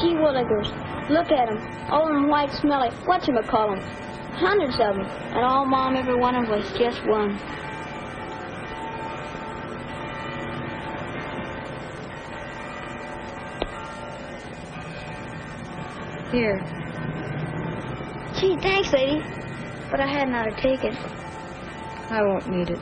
Gee willikers, look at 'em. All them white, smelly, whatchamacallem. Hundreds of 'em. And all Mom ever wanted was just one. Here. Gee, thanks, lady. But I hadn't ought to take it. I won't need it.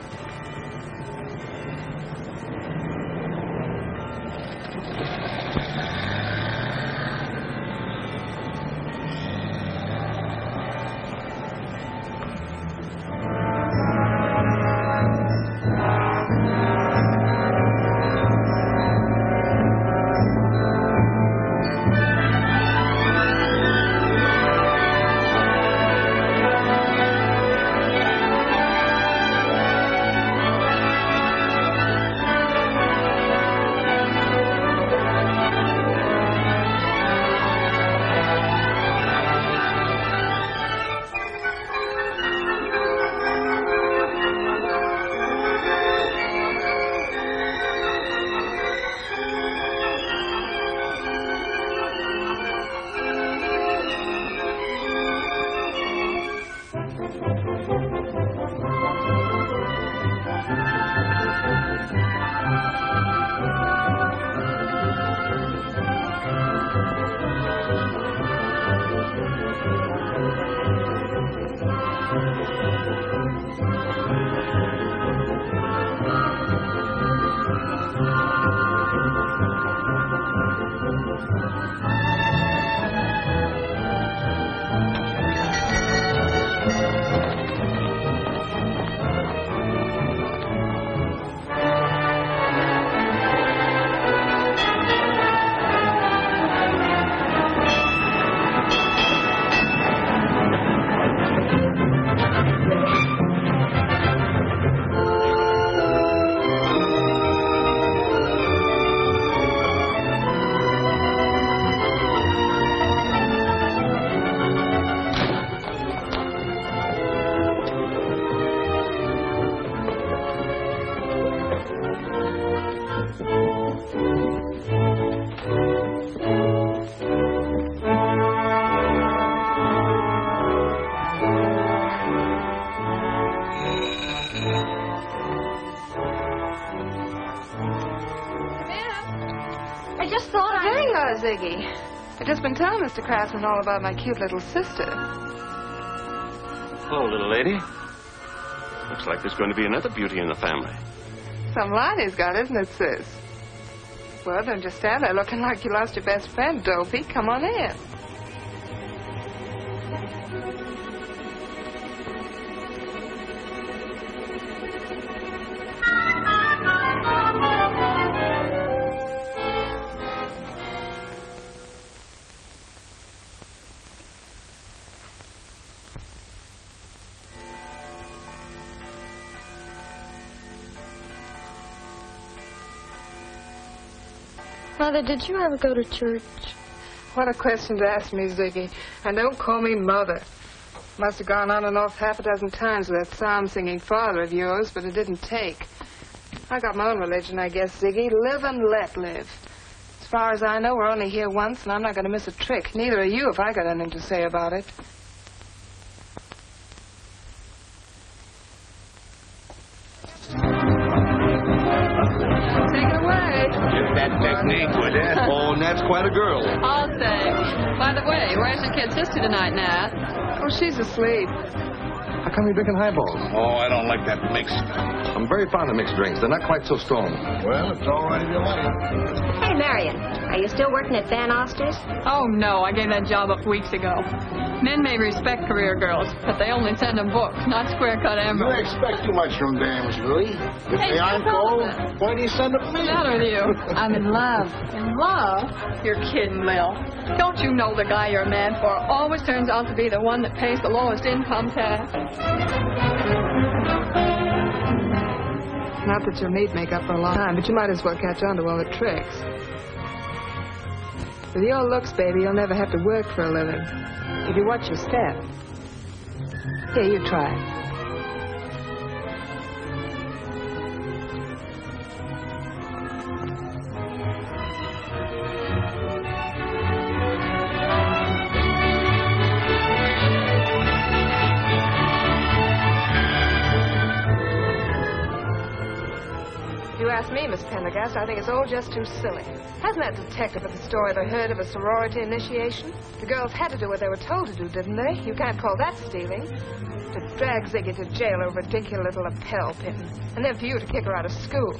Ziggy. I've just been telling Mr. Craftsman all about my cute little sister. Hello, little lady. Looks like there's going to be another beauty in the family. Some line he's got, isn't it, sis? Well, don't just stand there looking like you lost your best friend, Dopey. Come on in. Mother, did you ever go to church? What a question to ask me, Ziggy. And don't call me Mother. Must have gone on and off half a dozen times with that psalm-singing father of yours, but it didn't take. I got my own religion, I guess, Ziggy. Live and let live. As far as I know, we're only here once, and I'm not going to miss a trick. Neither are you if I got anything to say about it. Take it away. Just that technique with it. Oh, Nat's quite a girl. I'll say. By the way, where's your kid sister tonight, Nat? Oh, she's asleep. How come you're drinking highballs? Oh, I don't like that mixed. I'm very fond of mixed drinks. They're not quite so strong. Well, it's all right if you like it. Hey, Marion, are you still working at Van Oster's? Oh, no, I gave that job up weeks ago. Men may respect career girls, but they only send them books, not square-cut You emeralds. expect too much from dames, Louie. If Hey, they aren't stop gold, it. why do you send them to me? What's the matter with you? I'm in love. In love? You're kidding, Lil. Don't you know the guy you're mad for always turns out to be the one that pays the lowest income tax? Not that you'll need makeup for a long time, but you might as well catch on to all the tricks. With your looks, baby, you'll never have to work for a living. If you watch your step. Here, you try. ask me, Miss Pendergast, I think it's all just too silly. Hasn't that detective at the store ever heard of a sorority initiation? The girls had to do what they were told to do, didn't they? You can't call that stealing. To drag Ziggy to jail over a ridiculous little lapel pin, and then for you to kick her out of school.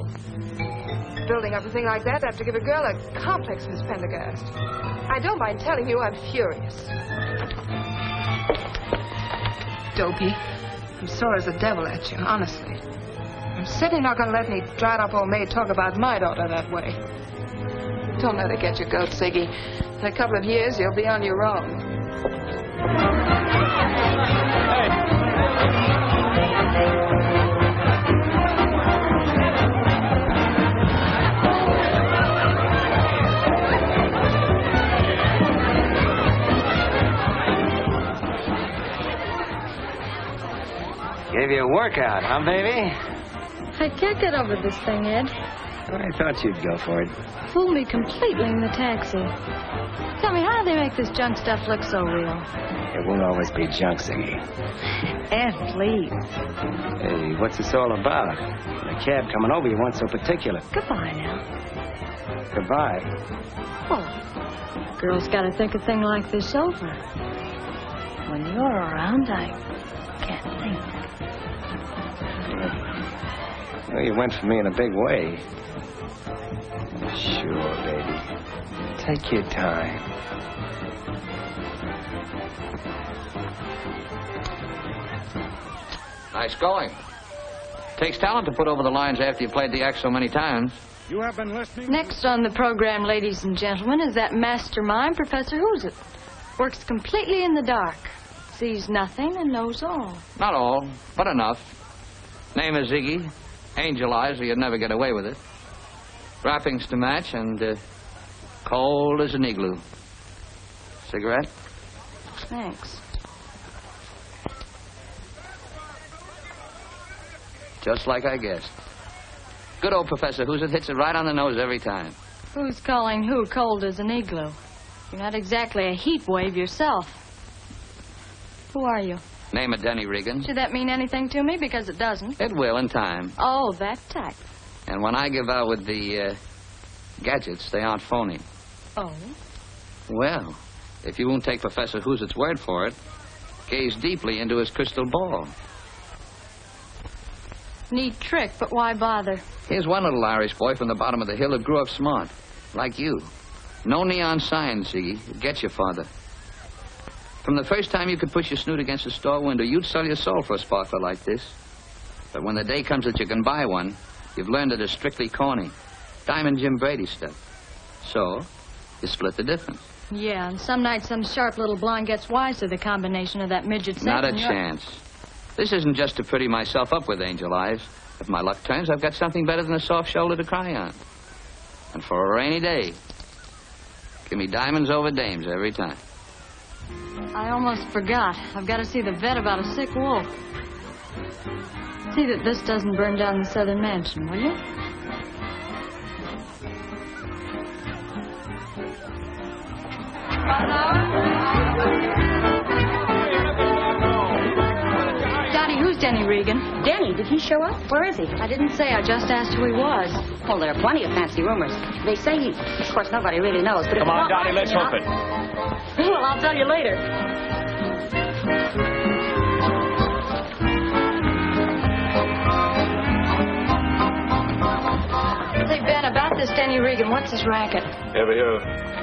Building up a thing like that, I have to give a girl a complex, Miss Pendergast. I don't mind telling you I'm furious. Dopey. I'm sore as the devil at you, honestly. I'm certainly not going to let any dried-up old maid talk about my daughter that way. Don't let her get your goat, Ziggy. In a couple of years, you'll be on your own. Gave you a workout, huh, baby? I can't get over this thing, Ed. I thought you'd go for it. Fooled me completely in the taxi. Tell me, how do they make this junk stuff look so real? It won't always be junk, Ziggy. Ed, please. Hey, what's this all about? The cab coming over, you weren't so particular. Goodbye now. Goodbye. Well, girls got to think a thing like this over. When you're around, I can't think. Well, you went for me in a big way. Sure, baby. Take your time. Nice going. Takes talent to put over the lines after you played the act so many times. You have been listening. Next on the program, ladies and gentlemen, is that mastermind, Professor Who's-It. Works completely in the dark. Sees nothing and knows all. Not all, but enough. Name is Ziggy. Angel eyes, or you'd never get away with it. Wrappings to match, and cold as an igloo. Cigarette? Thanks. Just like I guessed. Good old Professor Who's-It hits it right on the nose every time. Who's calling who cold as an igloo? You're not exactly a heat wave yourself. Who are you? Name of Denny Reagan. Should that mean anything to me? Because it doesn't. It will in time. Oh, that type. And when I give out with the gadgets, they aren't phony. Oh? Well, if you won't take Professor Who's-It's word for it, gaze deeply into his crystal ball. Neat trick, but why bother? Here's one little Irish boy from the bottom of the hill who grew up smart, like you. No neon signs, Ziggy. It gets you farther. From the first time you could push your snoot against a store window, you'd sell your soul for a sparkler like this. But when the day comes that you can buy one, you've learned it is strictly corny. Diamond Jim Brady stuff. So, you split the difference. Yeah, and some night some sharp little blonde gets wise to the combination of that midget sex. Not a chance. This isn't just to pretty myself up with angel eyes. If my luck turns, I've got something better than a soft shoulder to cry on. And for a rainy day, give me diamonds over dames every time. I almost forgot. I've got to see the vet about a sick wolf. See that this doesn't burn down the southern mansion, will you? Daddy, who's Denny Reagan? Denny, did he show up? Where is he? I didn't say. I just asked who he was. Well, there are plenty of fancy rumors. They say he... Of course, nobody really knows, but... Come on, Dottie, let's hope it. Well, I'll tell you later. Say, Ben, about this Denny Reagan, what's his racket? Ever hear?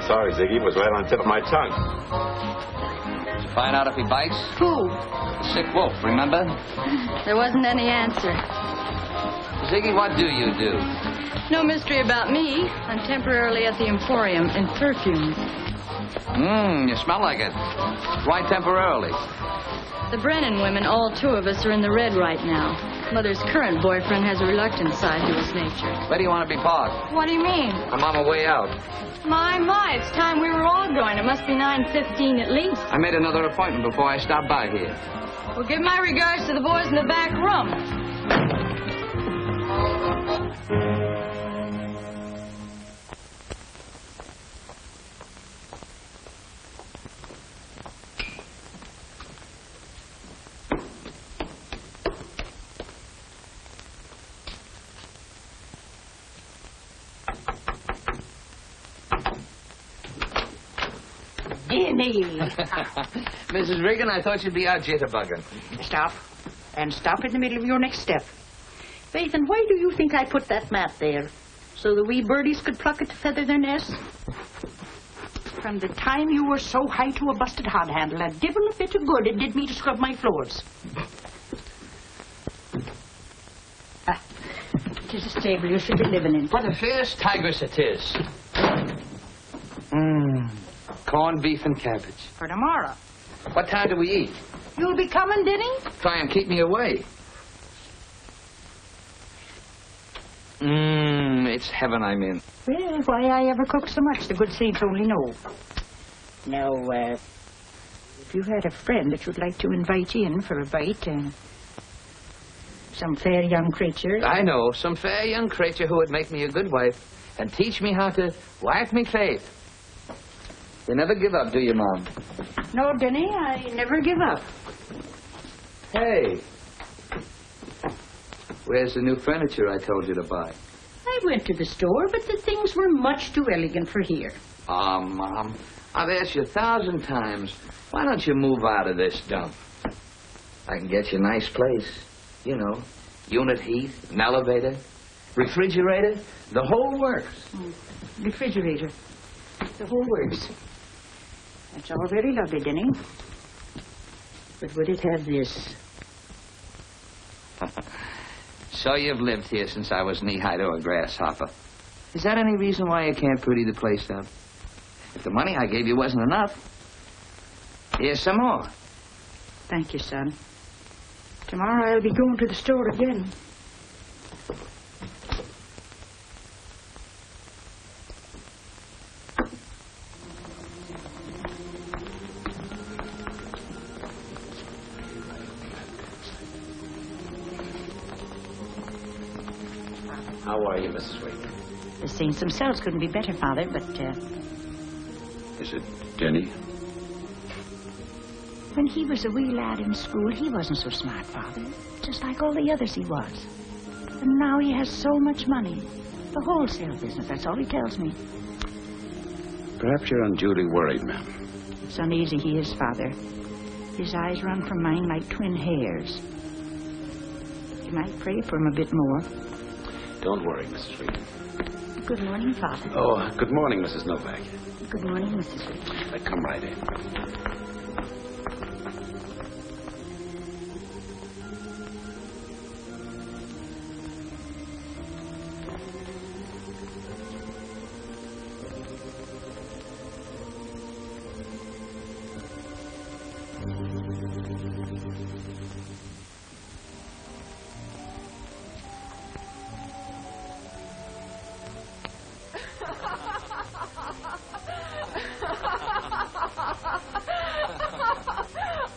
Sorry, Ziggy, it was right on the tip of my tongue. Did you find out if he bites? Who? The sick wolf, remember? There wasn't any answer. Ziggy, what do you do? No mystery about me. I'm temporarily at the Emporium in perfumes. You smell like it. Why temporarily? The Brennan women, all two of us, are in the red right now. Mother's current boyfriend has a reluctant side to his nature. Where do you want to be parked? What do you mean? I'm on my way out. My, it's time we were all going. It must be 9:15 at least. I made another appointment before I stopped by here. Well, give my regards to the boys in the back room. Denny. Mrs. Reagan, I thought you'd be out jitterbugging. Stop. And stop in the middle of your next step. Faith, and why do you think I put that mat there? So the wee birdies could pluck it to feather their nests? From the time you were so high to a busted hod handle, a divil a bit of good it did me to scrub my floors. It is a stable you should be living in. What a fierce tigress it is. Corned beef and cabbage. For tomorrow. What time do we eat? You'll be coming, Denny? Try and keep me away. It's heaven I'm in. Well, why I ever cook so much, the good saints only know. Now, if you had a friend that you'd like to invite you in for a bite, some fair young creature. I know, some fair young creature who would make me a good wife and teach me how to wife me faith. You never give up, do you, Mom? No, Denny, I never give up. Hey. Where's the new furniture I told you to buy? I went to the store, but the things were much too elegant for here. Oh, Mom, I've asked you 1,000 times. Why don't you move out of this dump? I can get you a nice place. You know, unit heat, an elevator, refrigerator, the whole works. Refrigerator, the whole works. That's all very lovely, Denny. But would it have this? So you've lived here since I was knee-high to a grasshopper. Is that any reason why you can't pretty the place up? If the money I gave you wasn't enough, here's some more. Thank you, son. Tomorrow I'll be going to the store again. How are you, Mrs. Reagan? The saints themselves couldn't be better, Father, but, Is it Denny? when he was a wee lad in school, he wasn't so smart, Father. Just like all the others he was. And now he has so much money. The wholesale business, that's all he tells me. Perhaps you're unduly worried, ma'am. It's uneasy he is, Father. His eyes run from mine like twin hairs. You might pray for him a bit more. Don't worry, Mrs. Reagan. Good morning, Father. Oh, good morning, Mrs. Novak. Good morning, Mrs. Reagan. Come right in.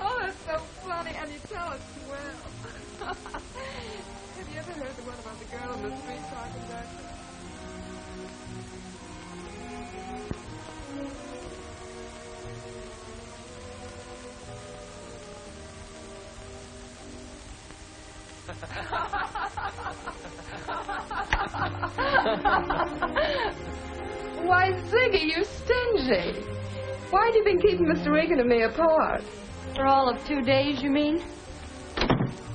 Oh, that's so funny, and you tell it well. Have you ever heard the one about the girl in the street talking about Why, Ziggy, you stingy. Why have you been keeping Mr. Reagan and me apart? For all of 2 days, you mean?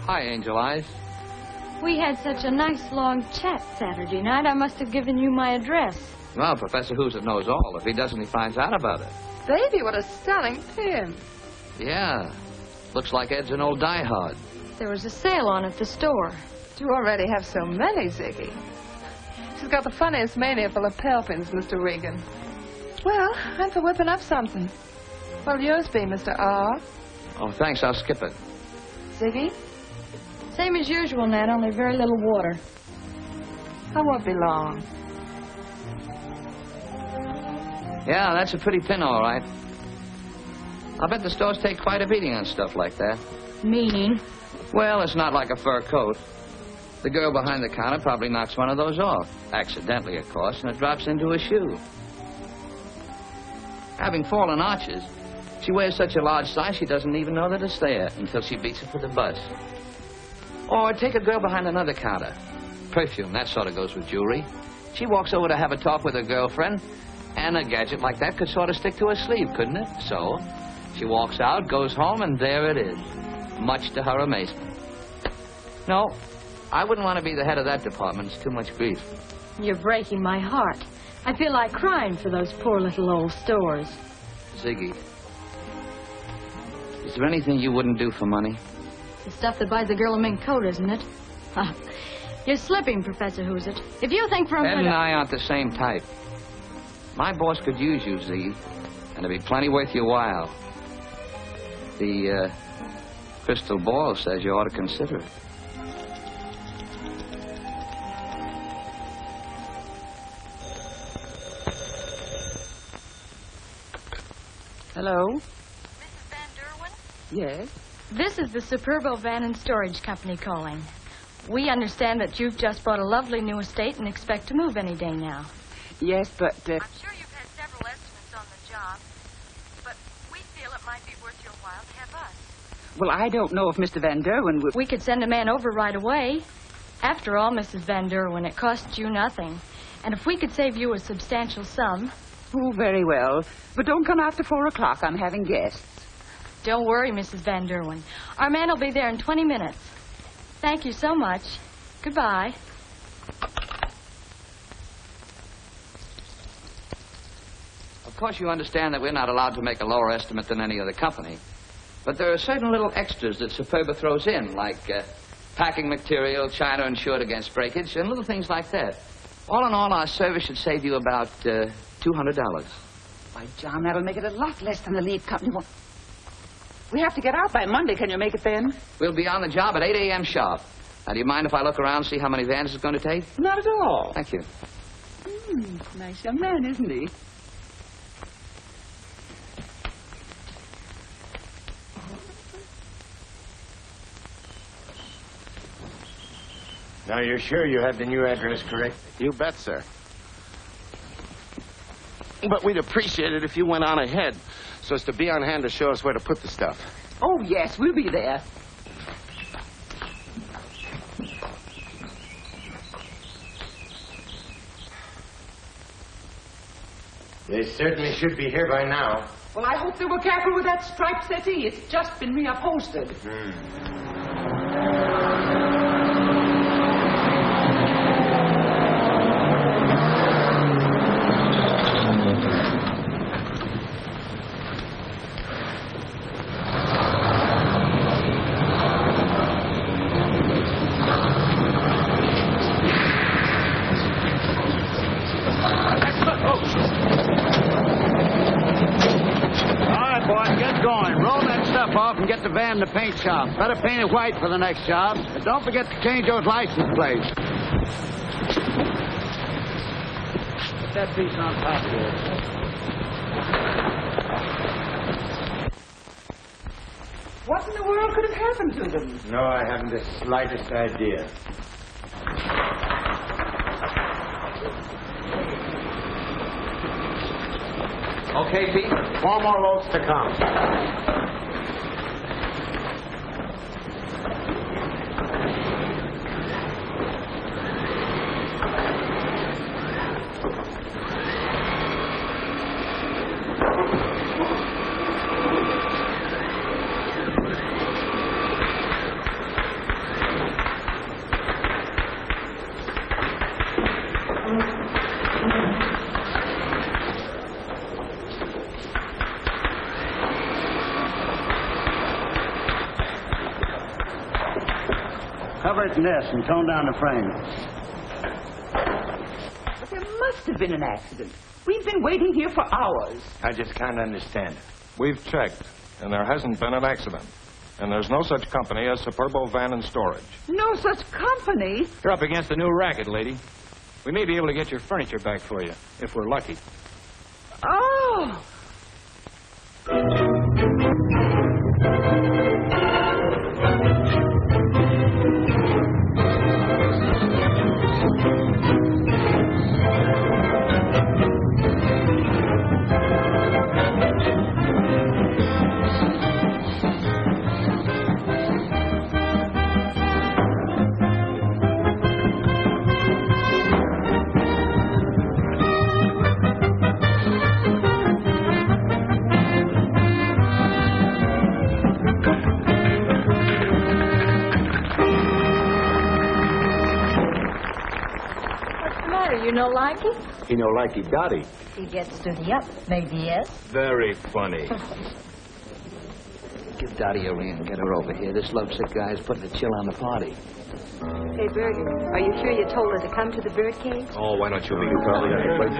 Hi, Angel Eyes. We had such a nice long chat Saturday night, I must have given you my address. Well, Professor Hoosier knows all. If he doesn't, he finds out about it. Baby, what a stunning pin. Yeah. Looks like Ed's an old diehard. There was a sale on at the store. You already have so many, Ziggy. She's got the funniest mania for lapel pins, Mr. Reagan. Well, I'm for whipping up something. What'll yours be, Mr. R? Oh, thanks. I'll skip it. Ziggy? Same as usual, Nat, only very little water. I won't be long. Yeah, that's a pretty pin, all right. I'll bet the stores take quite a beating on stuff like that. Meaning? Well, it's not like a fur coat. The girl behind the counter probably knocks one of those off. Accidentally, of course, and it drops into a shoe. Having fallen arches, she wears such a large size she doesn't even know that it's there until she beats it for the bus. Or take a girl behind another counter. Perfume, that sort of goes with jewelry. She walks over to have a talk with her girlfriend, And a gadget like that could sort of stick to her sleeve, couldn't it? So, she walks out, goes home, and there it is. Much to her amazement. No, I wouldn't want to be the head of that department. It's too much grief. You're breaking my heart. I feel like crying for those poor little old stores. Ziggy, is there anything you wouldn't do for money? The stuff that buys a girl a mink coat, isn't it? You're slipping, Professor Who's-It. If you think for a minute... Ed and I aren't the same type. My boss could use you, Ziggy, and it'd be plenty worth your while. The crystal ball says you ought to consider it. Hello? Mrs. Van Derwin? Yes? This is the Superbo Van and Storage Company calling. We understand that you've just bought a lovely new estate and expect to move any day now. Yes, but... I'm sure you've had several estimates on the job, but we feel it might be worth your while to have us. Well, I don't know if Mr. Van Derwin would... We could send a man over right away. After all, Mrs. Van Derwin, it costs you nothing. And if we could save you a substantial sum... Oh, very well. But don't come after 4 o'clock. I'm having guests. Don't worry, Mrs. Van Derwin. Our man will be there in 20 minutes. Thank you so much. Goodbye. Of course, you understand that we're not allowed to make a lower estimate than any other company. But there are certain little extras that Superba throws in, like packing material, china insured against breakage, and little things like that. All in all, our service should save you about $200. Why, John, that'll make it a lot less than the lead company wants. We have to get out by Monday. Can you make it then? We'll be on the job at 8 a.m. sharp. Now, do you mind if I look around and see how many vans it's going to take? Not at all. Thank you. Nice young man, isn't he? Now, you're sure you have the new address correct? You bet, sir. But we'd appreciate it if you went on ahead so as to be on hand to show us where to put the stuff. Oh, yes, we'll be there. They certainly should be here by now. Well, I hope they were careful with that striped settee. It's just been reupholstered. Get the van to paint shop. Better paint it white for the next job. And don't forget to change those license plates. Put that piece on top here. What in the world could have happened to them? No, I haven't the slightest idea. Okay, Pete? 4 more loads to come. Cover it in this and tone down the frame. But there must have been an accident. We've been waiting here for hours. I just can't understand it. We've checked, and there hasn't been an accident. And there's no such company as Superbo Van and Storage. No such company? You're up against a new racket, lady. We may be able to get your furniture back for you, if we're lucky. Oh! no likey? He no likey Dottie. He gets to the up, maybe yes. Very funny. Give Dottie a ring and get her over here. This lovesick guy's putting a chill on the party. Hey, Berger, are you sure you told her to come to the birdcage? Oh, why don't you leave her? Probably got a place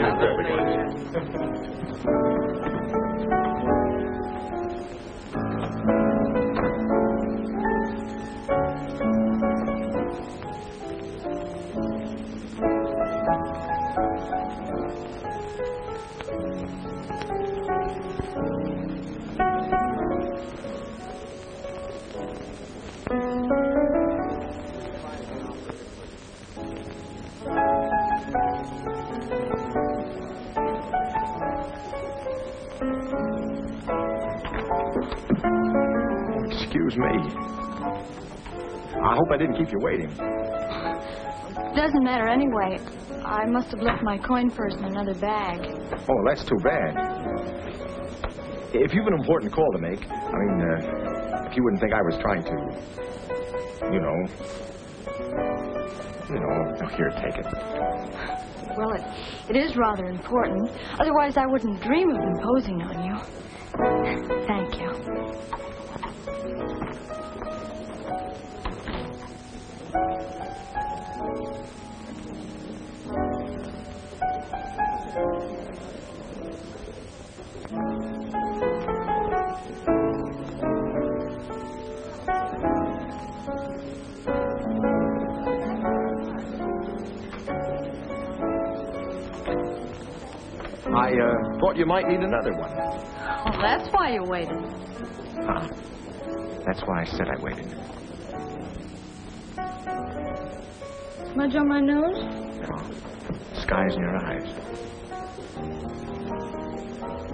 Excuse me. I hope I didn't keep you waiting. Doesn't matter anyway. I must have left my coin purse in another bag. Oh, that's too bad. If you've an important call to make, I mean, if you wouldn't think I was trying to, here, take it. Well, it is rather important. Otherwise, I wouldn't dream of imposing on you. Thank you. I thought you might need another one. Oh, that's why you waited. Huh. That's why I said I waited. Smudge on my nose? No. Skies in your eyes.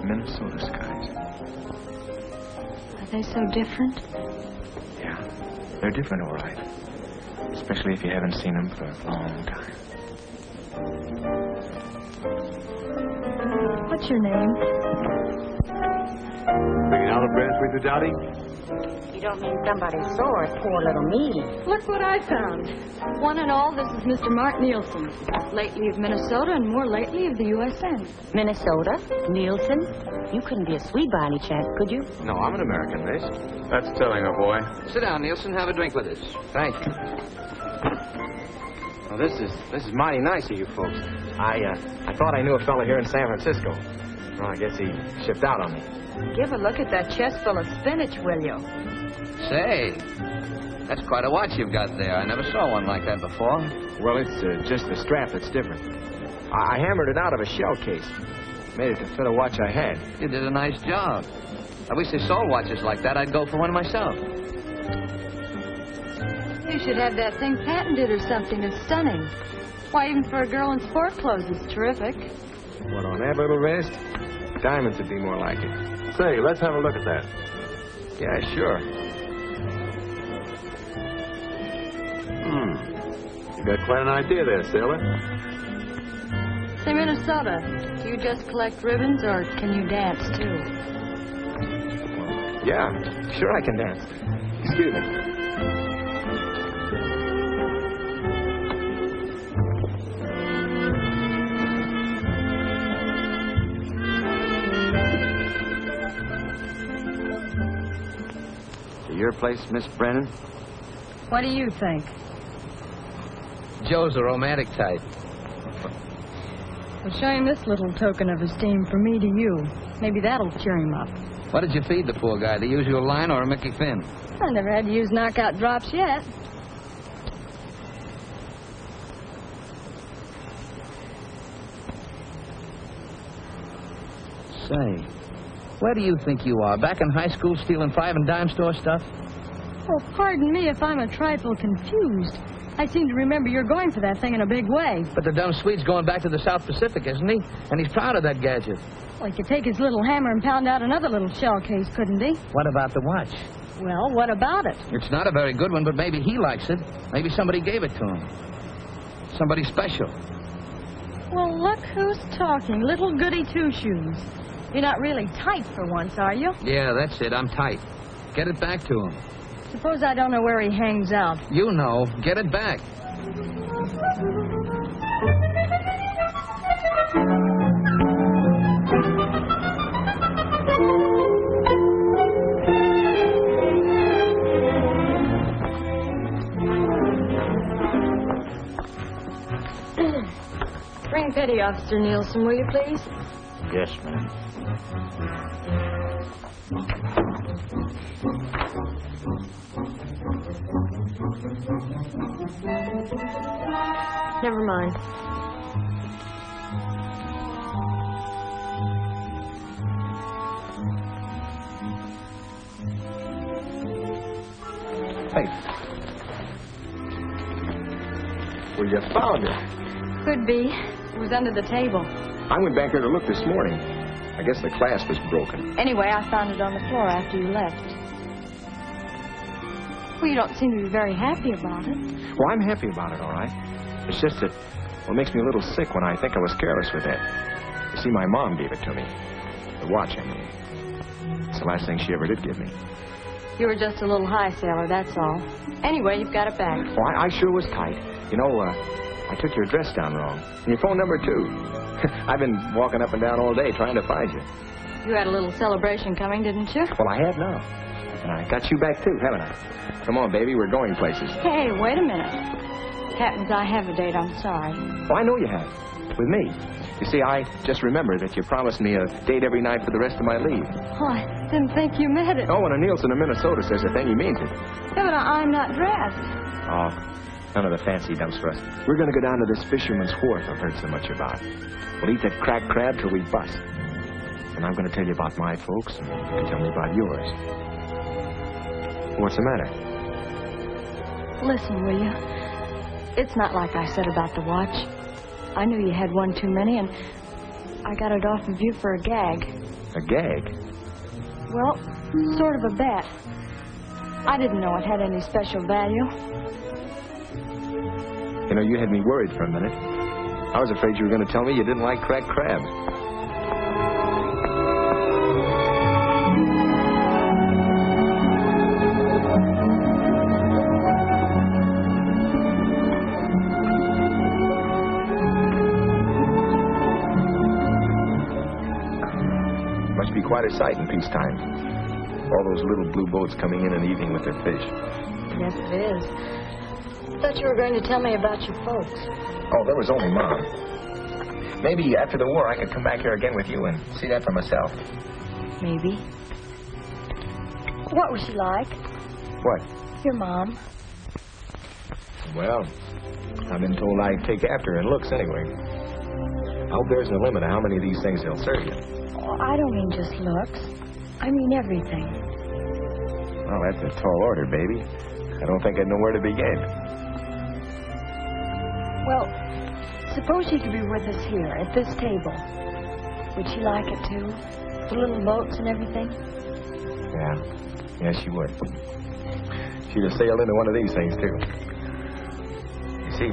Minnesota skies. Are they so different? Yeah. They're different, all right. Especially if you haven't seen them for a long time. What's your name? Bring an olive branch with you, Dottie? You don't mean somebody sore, poor little me. Look what I found. One and all, this is Mr. Mart Neilson. Lately of Minnesota and more lately of the USN. Minnesota? Nielsen? You couldn't be a Swede by any chance, could you? No, I'm an American, miss. That's telling her, boy. Sit down, Nielsen. Have a drink with us. Thank you. Well, this is mighty nice of you folks. I thought I knew a fella here in San Francisco. Well, I guess he shipped out on me. Give a look at that chest full of spinach, will you? Say, that's quite a watch you've got there. I never saw one like that before. Well, it's just the strap that's different. I hammered it out of a shell case. Made it to fit a watch I had. You did a nice job. I wish they sold watches like that. I'd go for one myself. You should have that thing patented or something. It's stunning. Why, even for a girl in sport clothes, it's terrific. What, on that little wrist? Diamonds would be more like it. Say, let's have a look at that. Yeah, sure. You got quite an idea there, sailor. Say, Minnesota, do you just collect ribbons or can you dance, too? Yeah, sure I can dance. Excuse me. Your place, Miss Brennan? What do you think? Joe's a romantic type. Well, show him this little token of esteem from me to you. Maybe that'll cheer him up. What did you feed the poor guy? The usual line or a Mickey Finn? I never had to use knockout drops yet. Say, where do you think you are? Back in high school stealing 5 and dime store stuff? Oh, pardon me if I'm a trifle confused. I seem to remember you're going for that thing in a big way. But the dumb Swede's going back to the South Pacific, isn't he? And he's proud of that gadget. Well, he could take his little hammer and pound out another little shell case, couldn't he? What about the watch? Well, what about it? It's not a very good one, but maybe he likes it. Maybe somebody gave it to him. Somebody special. Well, look who's talking. Little goody two-shoes. You're not really tight for once, are you? Yeah, that's it. I'm tight. Get it back to him. Suppose I don't know where he hangs out. You know. Get it back. Morning, Petty Officer Neilson, will you please? Yes, ma'am. Never mind. Hey. Well, you found it. Could be. It was under the table. I went back there to look this morning. I guess the clasp was broken. Anyway, I found it on the floor after you left. Well, you don't seem to be very happy about it. Well, I'm happy about it, all right. It's just that, well, it makes me a little sick when I think I was careless with that. You see, my mom gave it to me. The watch, I mean. It's the last thing she ever did give me. You were just a little high, sailor, that's all. Anyway, you've got it back. Oh, I sure was tight. You know, I took your address down wrong. And your phone number, too. I've been walking up and down all day trying to find you. You had a little celebration coming, didn't you? Well, I have now. And I got you back, too, haven't I? Come on, baby, we're going places. Hey, wait a minute. Captains, I have a date, I'm sorry. Oh, I know you have. With me. You see, I just remembered that you promised me a date every night for the rest of my leave. Oh, I didn't think you meant it. Oh, when a Neilson of Minnesota says a thing, he means it. Yeah, but I'm not dressed. Oh, none of the fancy dumps for us. We're going to go down to this fisherman's wharf I've heard so much about. We'll eat that cracked crab till we bust. And I'm going to tell you about my folks, and you can tell me about yours. What's the matter? Listen, will you? It's not like I said about the watch. I knew you had one too many, and I got it off of you for a gag. A gag? Well, sort of a bet. I didn't know it had any special value. You know, you had me worried for a minute. I was afraid you were going to tell me you didn't like cracked crab. Must be quite a sight in peacetime. All those little blue boats coming in the evening with their fish. Yes, it is. I thought you were going to tell me about your folks. Oh, there was only Mom. Maybe after the war I could come back here again with you and see that for myself. Maybe. What was she like? What? Your mom. Well, I've been told I take after her in looks anyway. I hope there's no limit to how many of these things they'll serve you. Oh, I don't mean just looks. I mean everything. Well, that's a tall order, baby. I don't think I'd know where to begin. Well, suppose she could be with us here, at this table. Would she like it, too? The little boats and everything? Yeah, she would. She'd have sailed into one of these things, too. You see,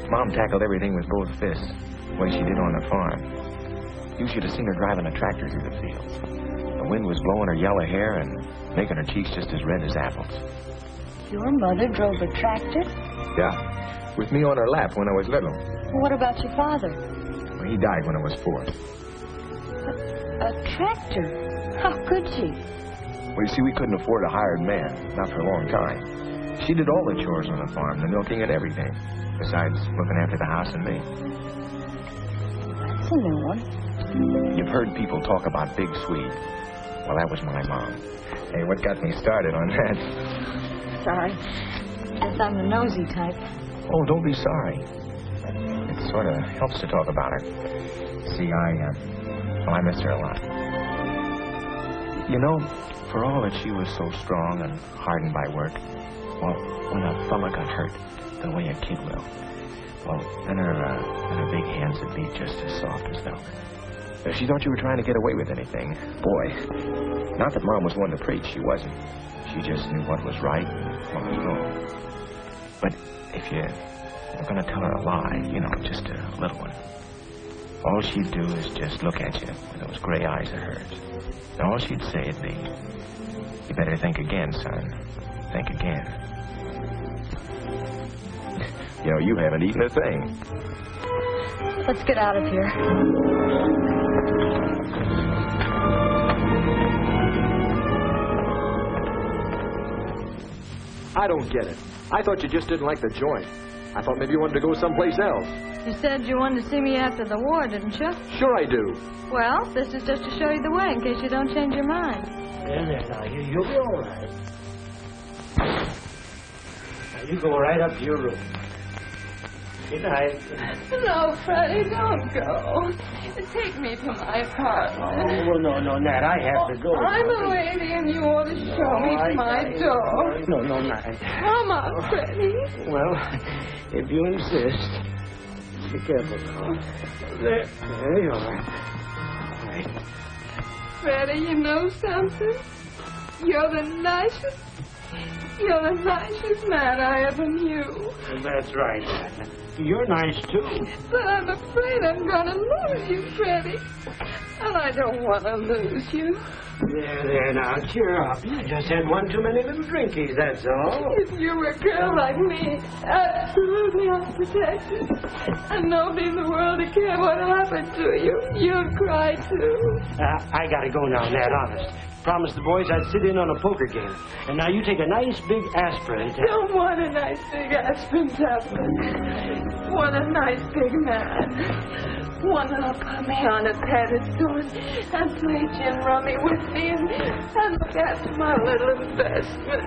Mom tackled everything with both fists, the way she did on the farm. You should have seen her driving a tractor through the fields. The wind was blowing her yellow hair and making her cheeks just as red as apples. Your mother drove a tractor? Yeah, with me on her lap when I was little. What about your father? Well, he died when I was 4. A tractor? How could she? Well, you see, we couldn't afford a hired man, not for a long time. She did all the chores on the farm, the milking and everything, besides looking after the house and me. That's a new one. You've heard people talk about Big Swede. Well, that was my mom. Hey, what got me started on that? Sorry. Guess I'm the nosy type. Oh, don't be sorry. It sort of helps to talk about her. See, I miss her a lot. You know, for all that she was so strong and hardened by work, well, when a fella got hurt, the way a kid will, well, then her big hands would be just as soft as velvet. If she thought you were trying to get away with anything, boy, not that Mom was one to preach, she wasn't. She just knew what was right and what was wrong. But if you were going to tell her a lie, you know, just a little one, all she'd do is just look at you with those gray eyes of hers. And all she'd say would be, you better think again, son. Think again. You know, you haven't eaten a thing. Let's get out of here. I don't get it. I thought you just didn't like the joint. I thought maybe you wanted to go someplace else. You said you wanted to see me after the war, didn't you? Sure I do. Well, this is just to show you the way in case you don't change your mind. There, now, you'll be all right. Now, you go right up to your room. Good night. No, Freddie, don't go. Take me to my apartment. Oh, well, no, Nat, I have to go. I'm a lady, and you ought to show me to my door. No, Nat. Come on, Freddie. Well, if you insist. Be careful now. There you are. All right. Freddie, you know something? You're the nicest man I ever knew. That's right, Nat. You're nice, too. But I'm afraid I'm going to lose you, Freddie. And I don't want to lose you. There, now, cheer up. You just had one too many little drinkies, that's all. If you were a girl like me, absolutely unprotected, and nobody in the world would care what happened to you, you'd cry, too. I gotta go now, Nat, honest. Promised the boys I'd sit in on a poker game. And now you take a nice big aspirin tablet. Don't want a nice big aspirin tablet. Want a nice big man. One that'll put me on a pedestal and play gin rummy with me and look after my little investment.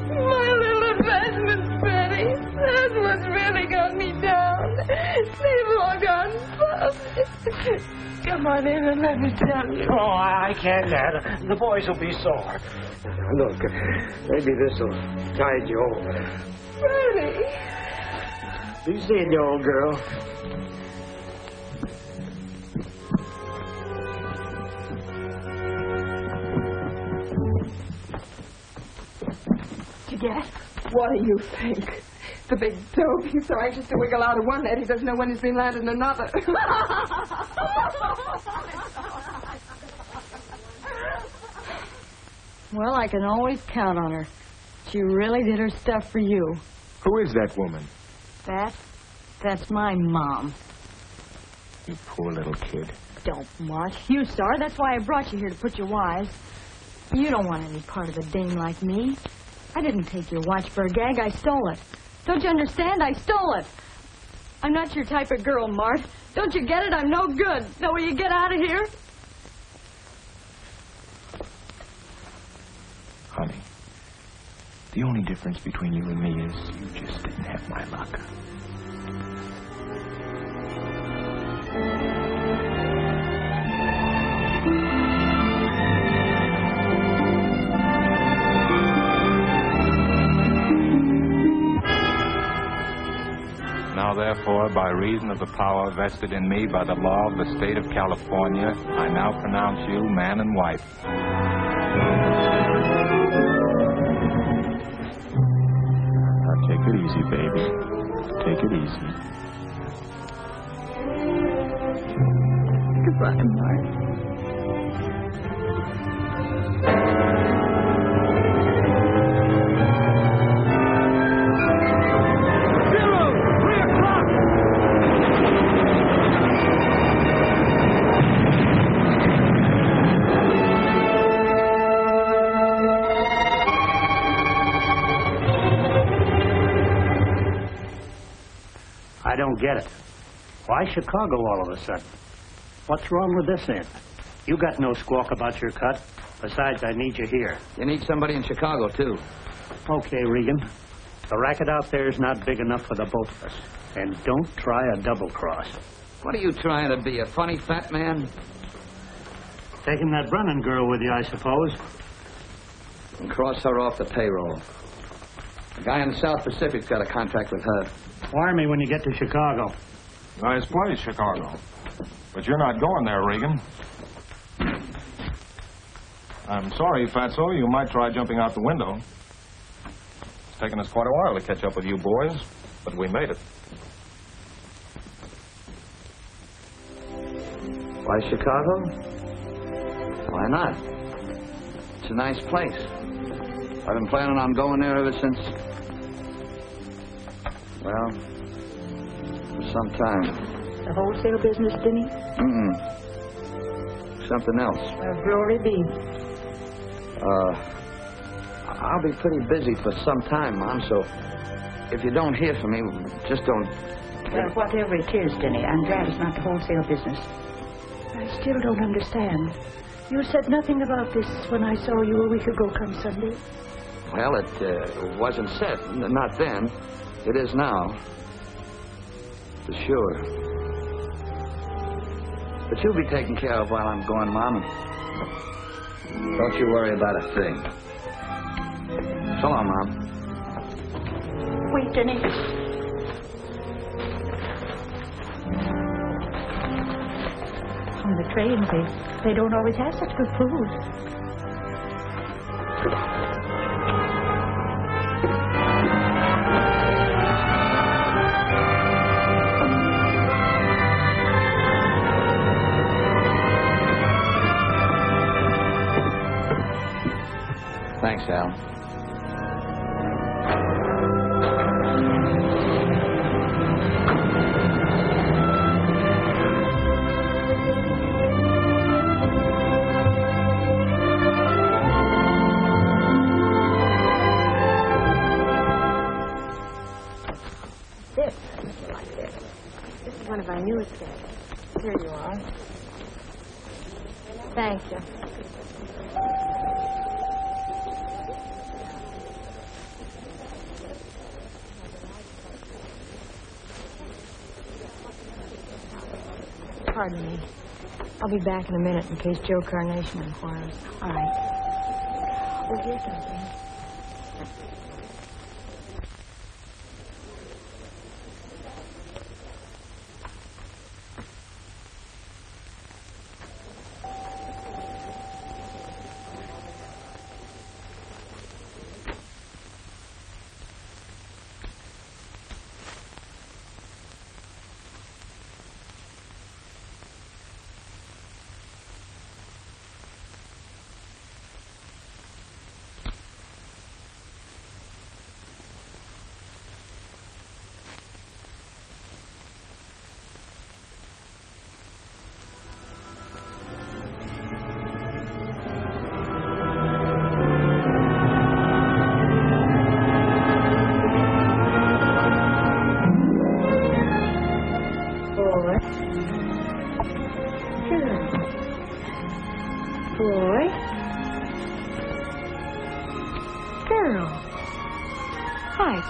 My little investment, Freddie. That's what's really got me down. They've all gone bust. Come on in and let me tell you. Oh, I can't, Nat. The boys will be sore. Look, maybe this'll tide you over. Freddie. Be seeing you, old girl. Did you get it? What do you think? The big dope. He's so anxious to wiggle out of one net, he doesn't know when he's been landed in another. Well, I can always count on her. She really did her stuff for you. Who is that woman? That's my mom. You poor little kid. Don't much. You saw her. That's why I brought you here to put you wise. You don't want any part of a dame like me. I didn't take your watch for a gag. I stole it. Don't you understand? I stole it. I'm not your type of girl, Mart. Don't you get it? I'm no good. Now, will you get out of here? Honey, the only difference between you and me is you just didn't have my luck. Now, therefore, by reason of the power vested in me by the law of the state of California, I now pronounce you man and wife. Now, take it easy, baby. Take it easy. Goodbye, Mart. I don't get it. Why Chicago all of a sudden? What's wrong with this end? You got no squawk about your cut. Besides, I need you here. You need somebody in Chicago, too. Okay, Regan. The racket out there is not big enough for the both of us. And don't try a double cross. What are you trying to be, a funny fat man? Taking that Brennan girl with you, I suppose. And cross her off the payroll. The guy in the South Pacific's got a contract with her. Wire me when you get to Chicago. Nice place, Chicago. But you're not going there, Regan. I'm sorry, Fatso. You might try jumping out the window. It's taken us quite a while to catch up with you boys, but we made it. Why Chicago? Why not? It's a nice place. I've been planning on going there ever since... Well, for some time. The wholesale business, Denny? Something else. Well, glory be. I'll be pretty busy for some time, Mom, so if you don't hear from me, just don't... Well, whatever it is, Denny, I'm glad it's not the wholesale business. I still don't understand. You said nothing about this when I saw you a week ago come Sunday. Well, it wasn't said. Not then. It is now. For sure. But you'll be taken care of while I'm gone, Mom. Don't you worry about a thing. So long, Mom. Wait, Denny. On the train, they don't always have such good food. Thanks, Al. One of our newest guests. Here you are. Thank you. Pardon me. I'll be back in a minute in case Joe Carnation inquires. All right. Oh, here's something.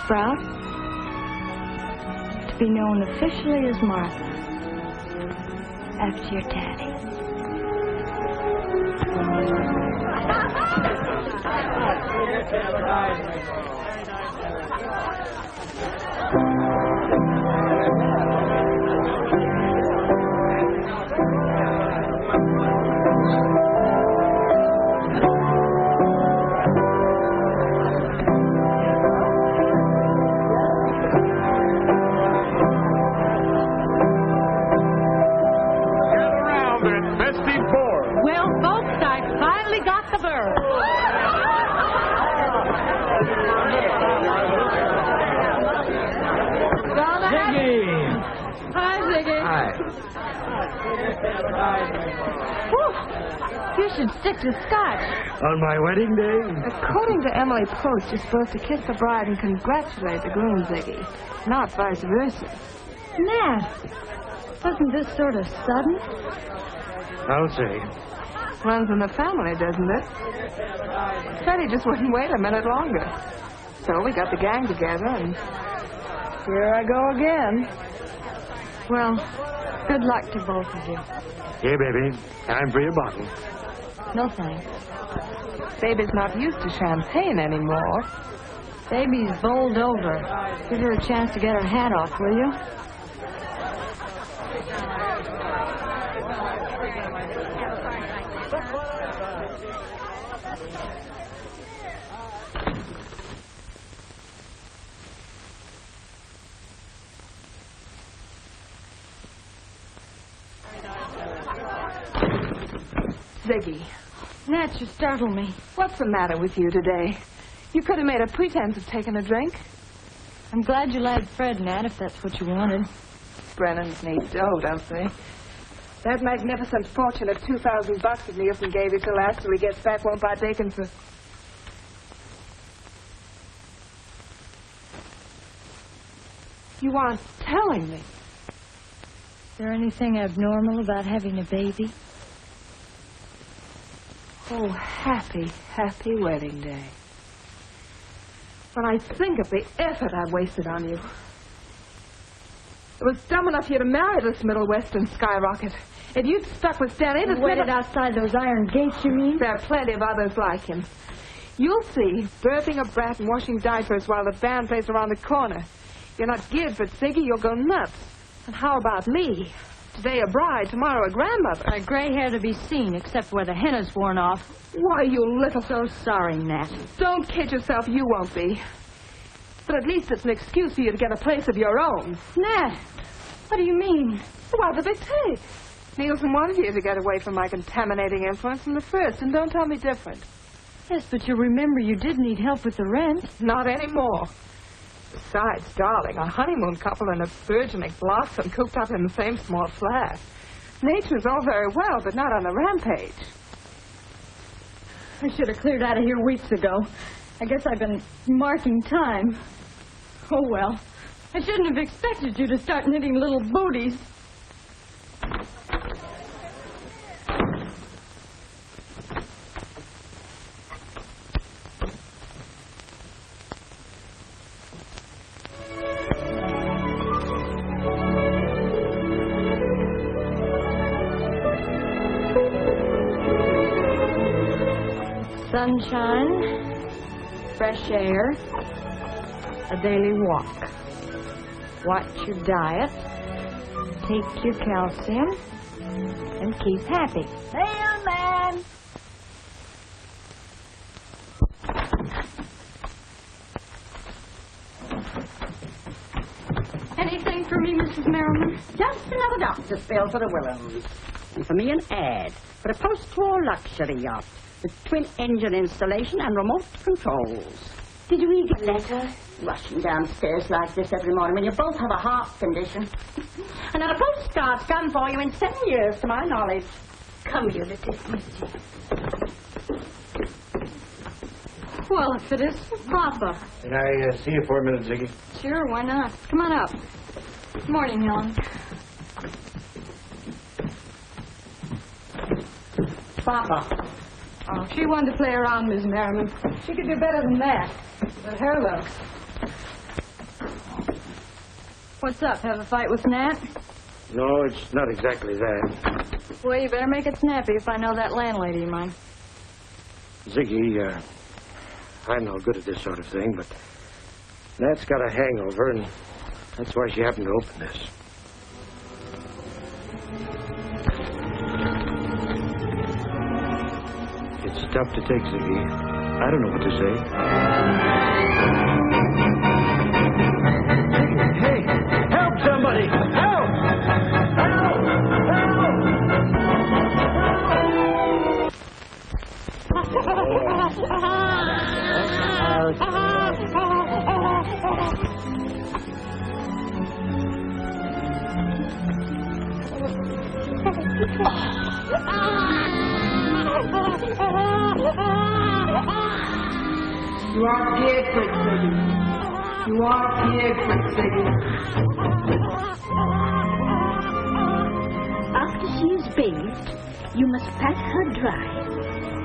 Sprout, to be known officially as Martha, after your daddy. You should stick to scotch. On my wedding day? According to Emily Post, you're supposed to kiss the bride and congratulate the groom, Ziggy, not vice versa. Nat, wasn't this sort of sudden? I'll say. Runs in the family, doesn't it? Freddie just wouldn't wait a minute longer. So we got the gang together, and here I go again. Well, good luck to both of you. Here, baby. Time for your bottle. No thanks. Baby's not used to champagne anymore. Baby's bowled over. Give her a chance to get her hat off, will you? Ziggy. Nat, you startled me. What's the matter with you today? You could have made a pretense of taking a drink. I'm glad you lied Fred, Nat, if that's what you wanted. Brennan's need dough, don't they? That magnificent fortune of $2,000 that Neilson gave you till after he gets back won't buy bacon for... You aren't telling me. Is there anything abnormal about having a baby? Oh, happy, happy wedding day. When I think of the effort I wasted on you. It was dumb enough for you to marry this Middle Western skyrocket. If you'd stuck with Denny... Waited outside those iron gates, you mean? There are plenty of others like him. You'll see, birthing a brat and washing diapers while the band plays around the corner. You're not geared for it, Ziggy. You'll go nuts. And how about me? Today a bride, tomorrow a grandmother. A gray hair to be seen, except where the henna's worn off. Why, you little... So sorry, Nat. Don't kid yourself, you won't be. But at least it's an excuse for you to get a place of your own. Nat, what do you mean? What did they take? Neilson wanted you to get away from my contaminating influence from the first, and don't tell me different. Yes, but you remember you did need help with the rent. Not anymore. Besides, darling, a honeymoon couple and a burgeoning blossom cooped up in the same small flat. Nature's all very well, but not on the rampage. I should have cleared out of here weeks ago. I guess I've been marking time. Oh, well. I shouldn't have expected you to start knitting little booties. Sunshine, fresh air, a daily walk. Watch your diet, take your calcium, and keep happy. Mailman! Anything for me, Mrs. Merriman? Just another doctor's bill for the Willems. And for me an ad for a post-war luxury yacht with twin-engine installation and remote controls. Did you read your letter? Rushing downstairs like this every morning when you both have a heart condition. And not a postcard's come for you in 7 years, to my knowledge. Come, you little missy. Well, if it is for Papa. Can I see you for a minute, Ziggy? Sure, why not? Come on up. Good morning, Helen. Papa. Oh, she wanted to play around, Miss Merriman. She could do better than that. But her looks. What's up? Have a fight with Nat? No, it's not exactly that. Well, you better make it snappy if I know that landlady of mine. Ziggy, I'm no good at this sort of thing, but Nat's got a hangover, and that's why she happened to open this. It's tough to take, Ziggy. I don't know what to say. Hey, help somebody! Help! Help! You are dead, Quick Ziggy. You are dead, Quick Ziggy. After she is bathed, you must pat her dry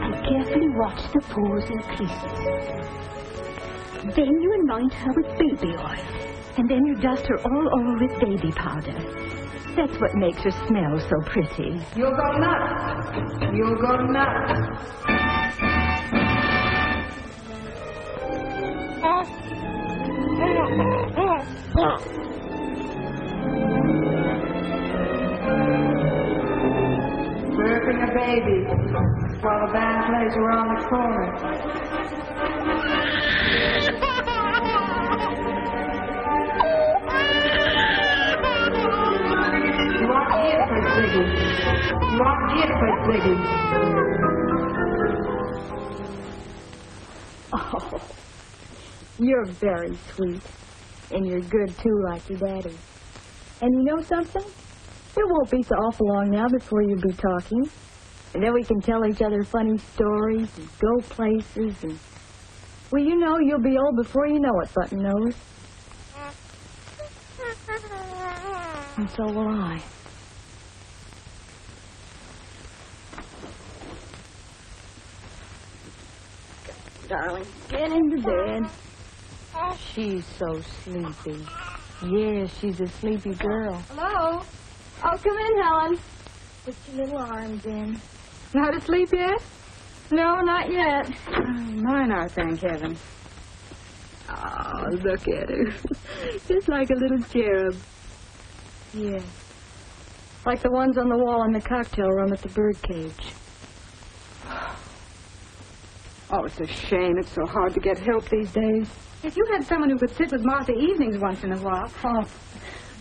and carefully watch the pores and creases. Then you anoint her with baby oil, and then you dust her all over with baby powder. That's what makes her smell so pretty. You'll go nuts. You'll go nuts. Birthing a baby while the band plays around the corner. You are different, Ziggy. You are different, Ziggy. Oh, you're very sweet. And you're good, too, like your daddy. And you know something? It won't be so awful long now before you'll be talking. And then we can tell each other funny stories and go places and... Well, you know, you'll be old before you know it, Button Nose. And so will I. Darling, get into bed. She's so sleepy. Yes, she's a sleepy girl. Hello? Oh, come in, Helen. Put your little arms in. Not asleep yet? No, not yet. Mine are, thank heaven. Oh, look at her. Just like a little cherub. Yes. Like the ones on the wall in the cocktail room at the birdcage. Oh, it's a shame. It's so hard to get help these days. If you had someone who could sit with Martha evenings once in a while. Oh,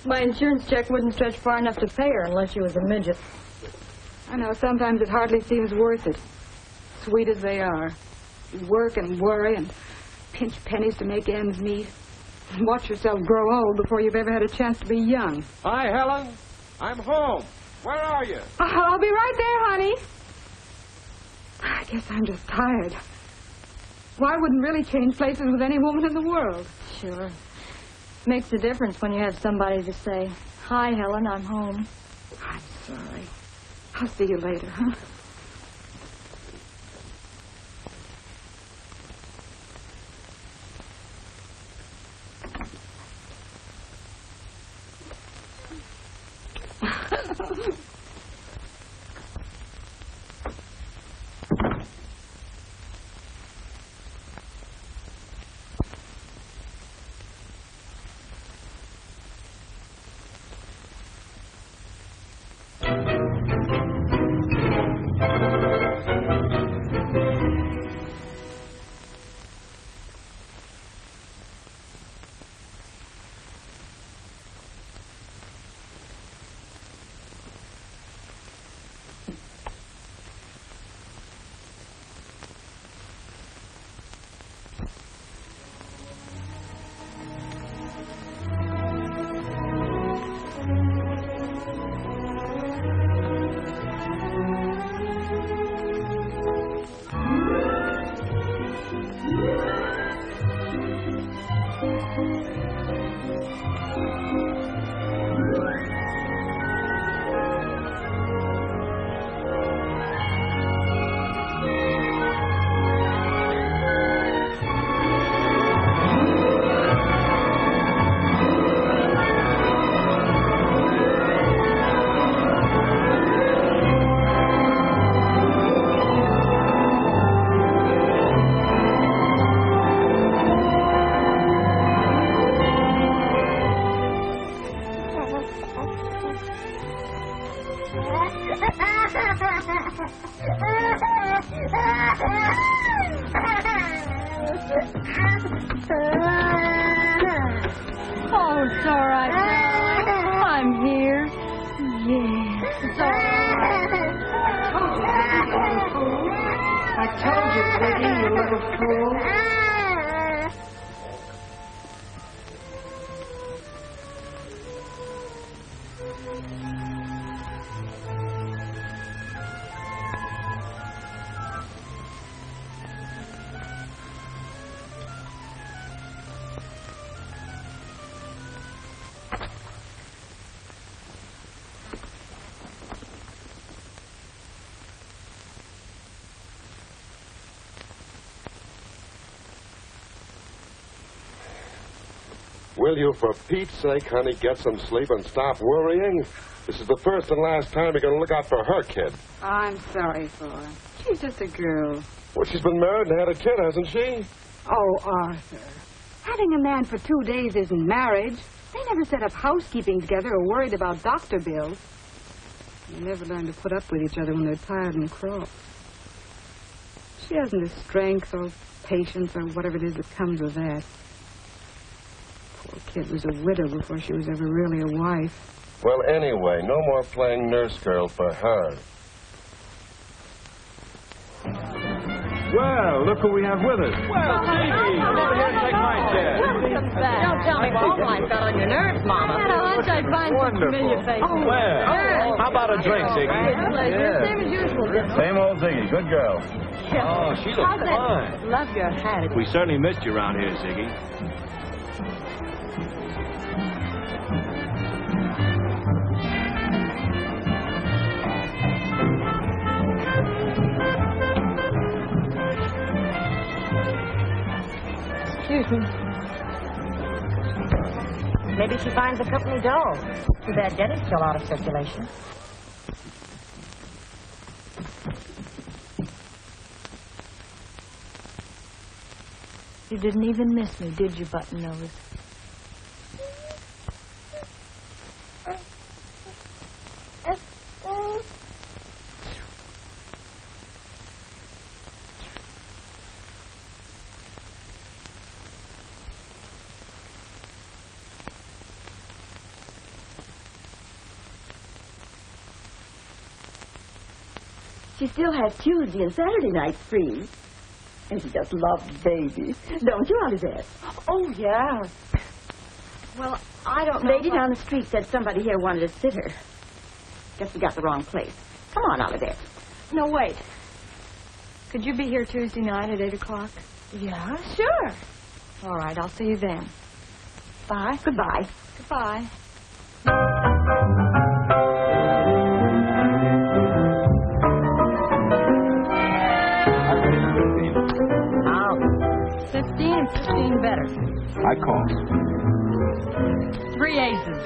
my insurance check wouldn't stretch far enough to pay her unless she was a midget. I know, sometimes it hardly seems worth it. Sweet as they are. You work and worry and pinch pennies to make ends meet. And watch yourself grow old before you've ever had a chance to be young. Hi, Helen. I'm home. Where are you? I'll be right there, honey. I guess I'm just tired. Well, I wouldn't really change places with any woman in the world. Sure. Makes a difference when you have somebody to say, "Hi, Helen, I'm home." I'm sorry. I'll see you later, huh? Oh, it's all right, darling. I'm here. Yes, it's all right. I told you, Ziggy, you little fool. Will you, for Pete's sake, honey, get some sleep and stop worrying? This is the first and last time you're going to look out for her kid. I'm sorry for her. She's just a girl. Well, she's been married and had a kid, hasn't she? Oh, Arthur. Having a man for 2 days isn't marriage. They never set up housekeeping together or worried about doctor bills. They never learn to put up with each other when they're tired and cross. She hasn't the strength or patience or whatever it is that comes with that. Poor kid was a widow before she was ever really a wife. Well, anyway, no more playing nurse girl for her. Well, look who we have with us. Well, Ziggy, come over here and take my chair. Welcome back. Don't tell me home life got on your nerves, Mama. Had a hunch I'd find some familiar faces. Oh, well, how about a drink, Ziggy? Pleasure. Same as usual, Denny. Same old Ziggy. Good girl. Oh, she looks fine. Love your hat. We certainly missed you around here, Ziggy. Maybe she finds the company dull. Too bad Denny's still out of circulation. You didn't even miss me, did you, Button Nose? She still has Tuesday and Saturday nights free. And she just loves baby. Don't you, Elizabeth? Oh, yeah. Well, I don't know. Lady down the street said somebody here wanted to sit her. Guess we got the wrong place. Come on, Elizabeth. No, wait. Could you be here Tuesday night at 8 o'clock? Yeah, sure. All right, I'll see you then. Bye. Goodbye. Goodbye. Now, 15 and 15 better. I call. 3 aces.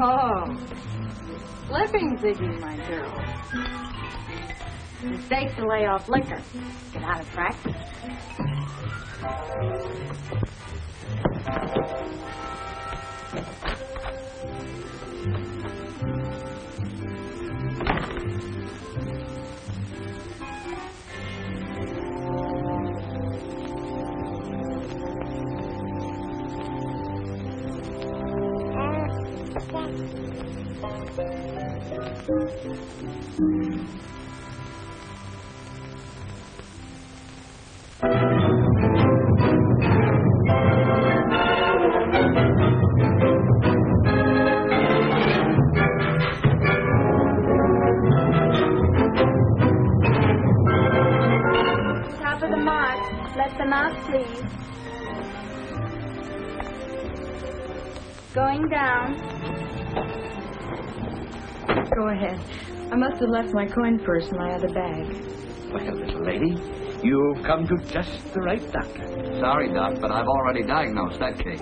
Oh, slipping, Ziggy, my girl. Mistake to lay off liquor. Get out of practice. Top of the mark. Let them out, please. Going down. Go ahead. I must have left my coin purse in my other bag. Well, little lady, you've come to just the right doctor. Sorry, Doc, but I've already diagnosed that case.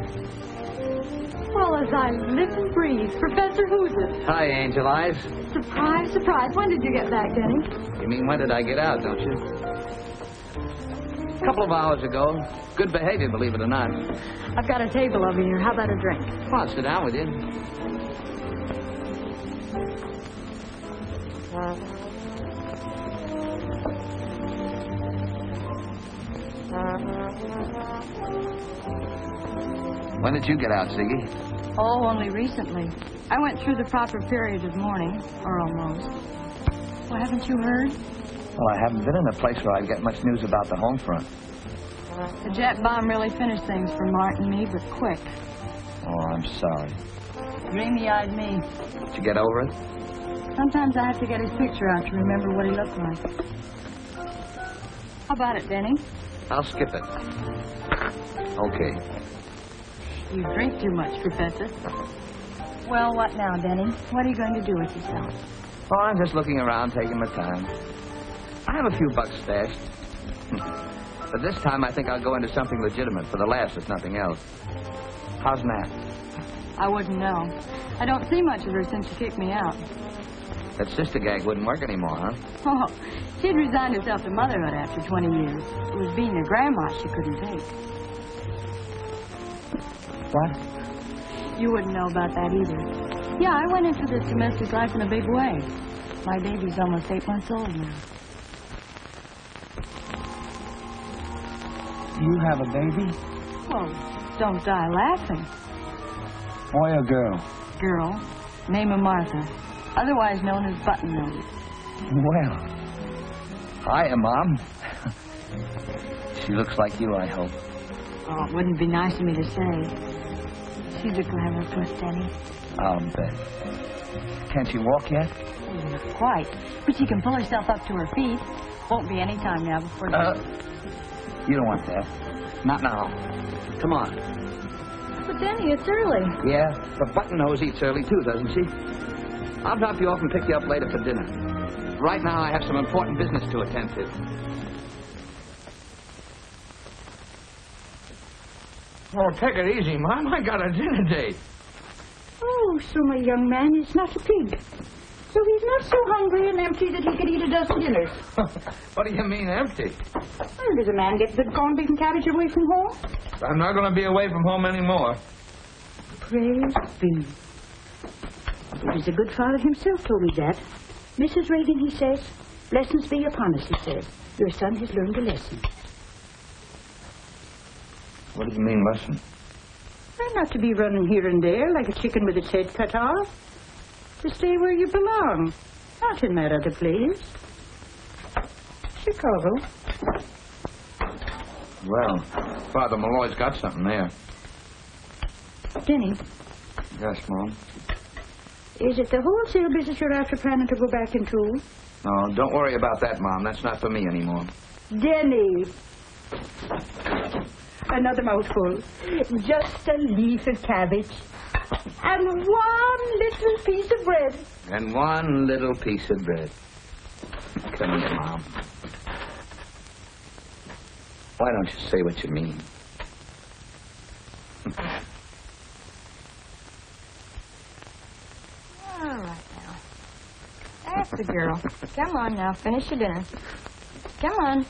Well, as I live and breathe, Professor Who's it? Hi, Angel Eyes. Surprise, surprise. When did you get back, Denny? You mean when did I get out, don't you? A couple of hours ago. Good behavior, believe it or not. I've got a table over here. How about a drink? Come on, sit down with you. When did you get out, Ziggy? Oh, only recently. I went through the proper period of mourning, or almost. Well, haven't you heard? Well, I haven't been in a place where I'd get much news about the home front. The jet bomb really finished things for Mart and me, but quick. Oh, I'm sorry. Dreamy-eyed me. Did you get over it? Sometimes I have to get his picture out to remember what he looked like. How about it, Denny? I'll skip it. Okay. You drink too much, Professor. Well, what now, Denny? What are you going to do with yourself? Oh, I'm just looking around, taking my time. I have a few bucks stashed. But this time I think I'll go into something legitimate for the laughs, if nothing else. How's Nat? I wouldn't know. I don't see much of her since she kicked me out. That sister gag wouldn't work anymore, huh? Oh, she'd resigned herself to motherhood after 20 years. It was being a grandma she couldn't take. What? You wouldn't know about that either. Yeah, I went into this domestic life in a big way. My baby's almost 8 months old now. You have a baby? Well, don't die laughing. Boy or girl? Girl, name of Martha, otherwise known as Button Nose. Well, hiya, Mom. She looks like you, I hope. Oh, it wouldn't be nice of me to say. She's a clever puss, Denny. I'll bet. Can't she walk yet? Not quite, but she can pull herself up to her feet. Won't be any time now before... You don't want that. Not now. Come on. But, Denny, it's early. Yeah, but Button-Nose eats early, too, doesn't she? I'll drop you off and pick you up later for dinner. Right now, I have some important business to attend to. Oh, take it easy, Mom. I got a dinner date. Oh, so my young man is not a pig. So he's not so hungry and empty that he could eat a dozen dinners. What do you mean, empty? Well, does a man get the corned beef and cabbage away from home? I'm not going to be away from home anymore. Praise be. It was a good father himself told me that. Mrs. Reagan, he says, blessings be upon us, he says. Your son has learned a lesson. What do you mean, lesson? Well, not to be running here and there like a chicken with its head cut off. To stay where you belong. Not in that other place. Chicago. Well, Father Malloy's got something there. Denny. Yes, Mom? Is it the wholesale business you're after planning to go back into? No, don't worry about that, Mom. That's not for me anymore. Denny. Another mouthful. Just a leaf of cabbage. And one little piece of bread. And one little piece of bread. Come here, Mom. Why don't you say what you mean? All right, now. That's the girl. Come on now, finish your dinner. Come on.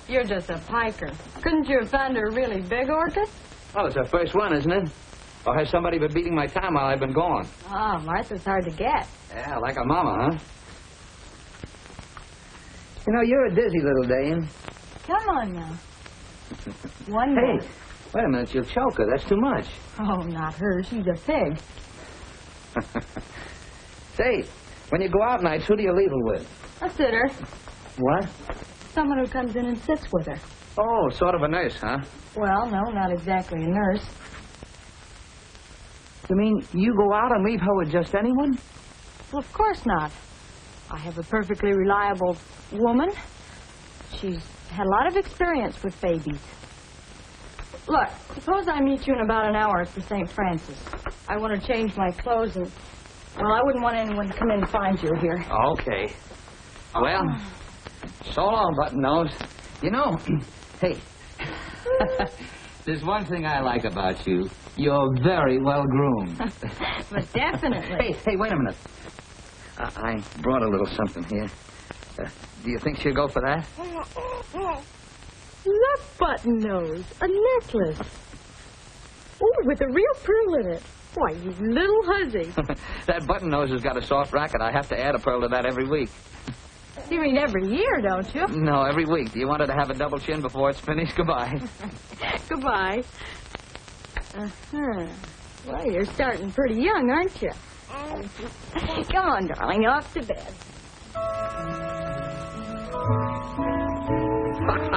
You're just a piker. Couldn't you have found her a really big orchid? Well, it's our first one, isn't it? Or has somebody been beating my time while I've been gone? Oh, Martha's hard to get. Yeah, like a mama, huh? You know, you're a dizzy little dame. Come on now. One more. Hey, wait a minute, you'll choke her. That's too much. Oh, not her. She's a pig. Say, when you go out nights, who do you leave her with? A sitter. What? Someone who comes in and sits with her. Oh, sort of a nurse, huh? Well, no, not exactly a nurse. You mean you go out and leave her with just anyone? Well, of course not. I have a perfectly reliable woman. She's had a lot of experience with babies. Look, suppose I meet you in about an hour at the St. Francis. I want to change my clothes and, well, I wouldn't want anyone to come in and find you here. Okay. Well, so long, Button-Nose. You know, hey, there's one thing I like about you. You're very well groomed. But definitely. Hey, wait a minute. I brought a little something here. Do you think she'll go for that? Look, Button-Nose, a necklace. Oh, with a real pearl in it. Why, you little hussy. That Button-Nose has got a soft racket. I have to add a pearl to that every week. You mean every year, don't you? No, every week. Do you want her to have a double chin before it's finished? Goodbye. Goodbye. Uh-huh. Well, you're starting pretty young, aren't you? Come on, darling, off to bed.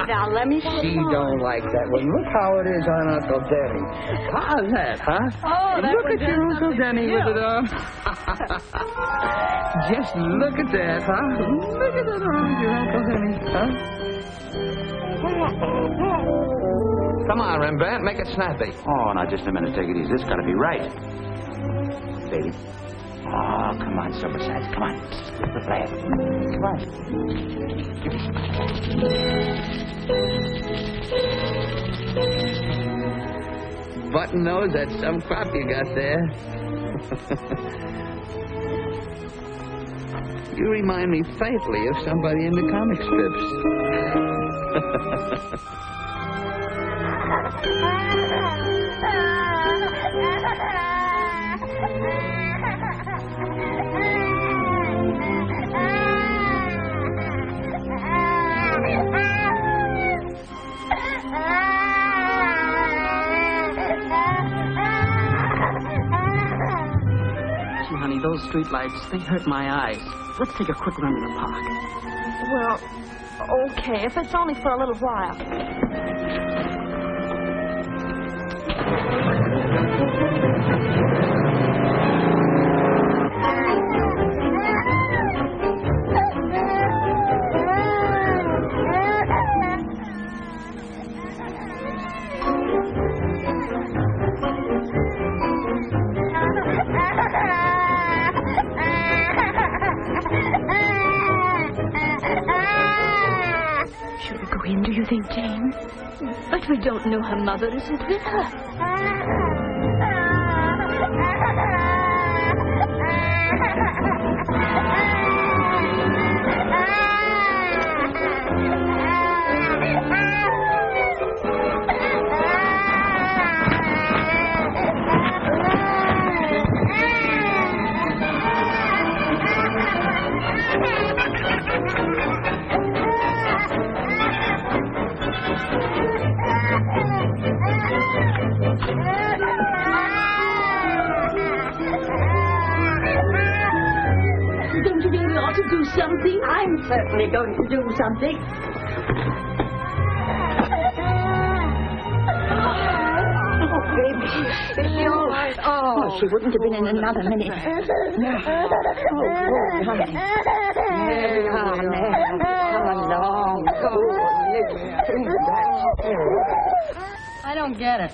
Now, let me She don't like that one. Look how it is on Uncle Denny. How's that, huh? Oh, that look at your Uncle Denny with it on. Just look at that, huh? Look at that around your Uncle Denny, huh? Come on, Rembrandt, make it snappy. Oh, now, just a minute. Take it easy. This got to be right. Baby, Oh, come on, Silversides. Come on. Let's laugh. Come on. Button nose, that's some crop you got there. You remind me faintly of somebody in the comic strips. Honey, those streetlights, they hurt my eyes. Let's take a quick run to the park. Well, okay, if it's only for a little while. Should we go in, do you think, Jane? But we don't know her mother isn't with her. Don't you think we ought to do something? I'm certainly going to do something. Oh, baby. Is she all right? Oh, she wouldn't have been in another minute. Oh, good, honey. Come along. I don't get it.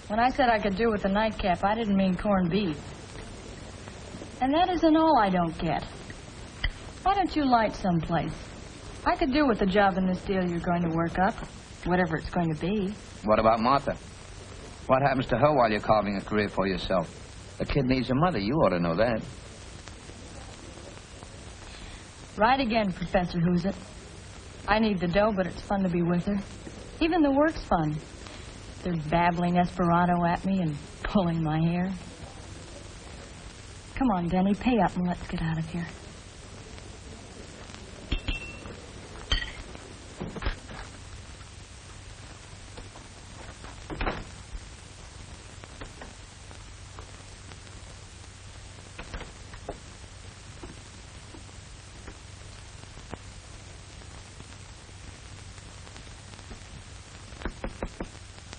When I said I could do with the nightcap, I didn't mean corned beef. And that isn't all I don't get. Why don't you light someplace? I could do with the job in this deal you're going to work up, whatever it's going to be. What about Martha? What happens to her while you're carving a career for yourself? A kid needs a mother. You ought to know that. Right again, Professor Who's It. I need the dough, but it's fun to be with her. Even the work's fun. They're babbling Esperanto at me and pulling my hair. Come on, Denny, pay up and let's get out of here.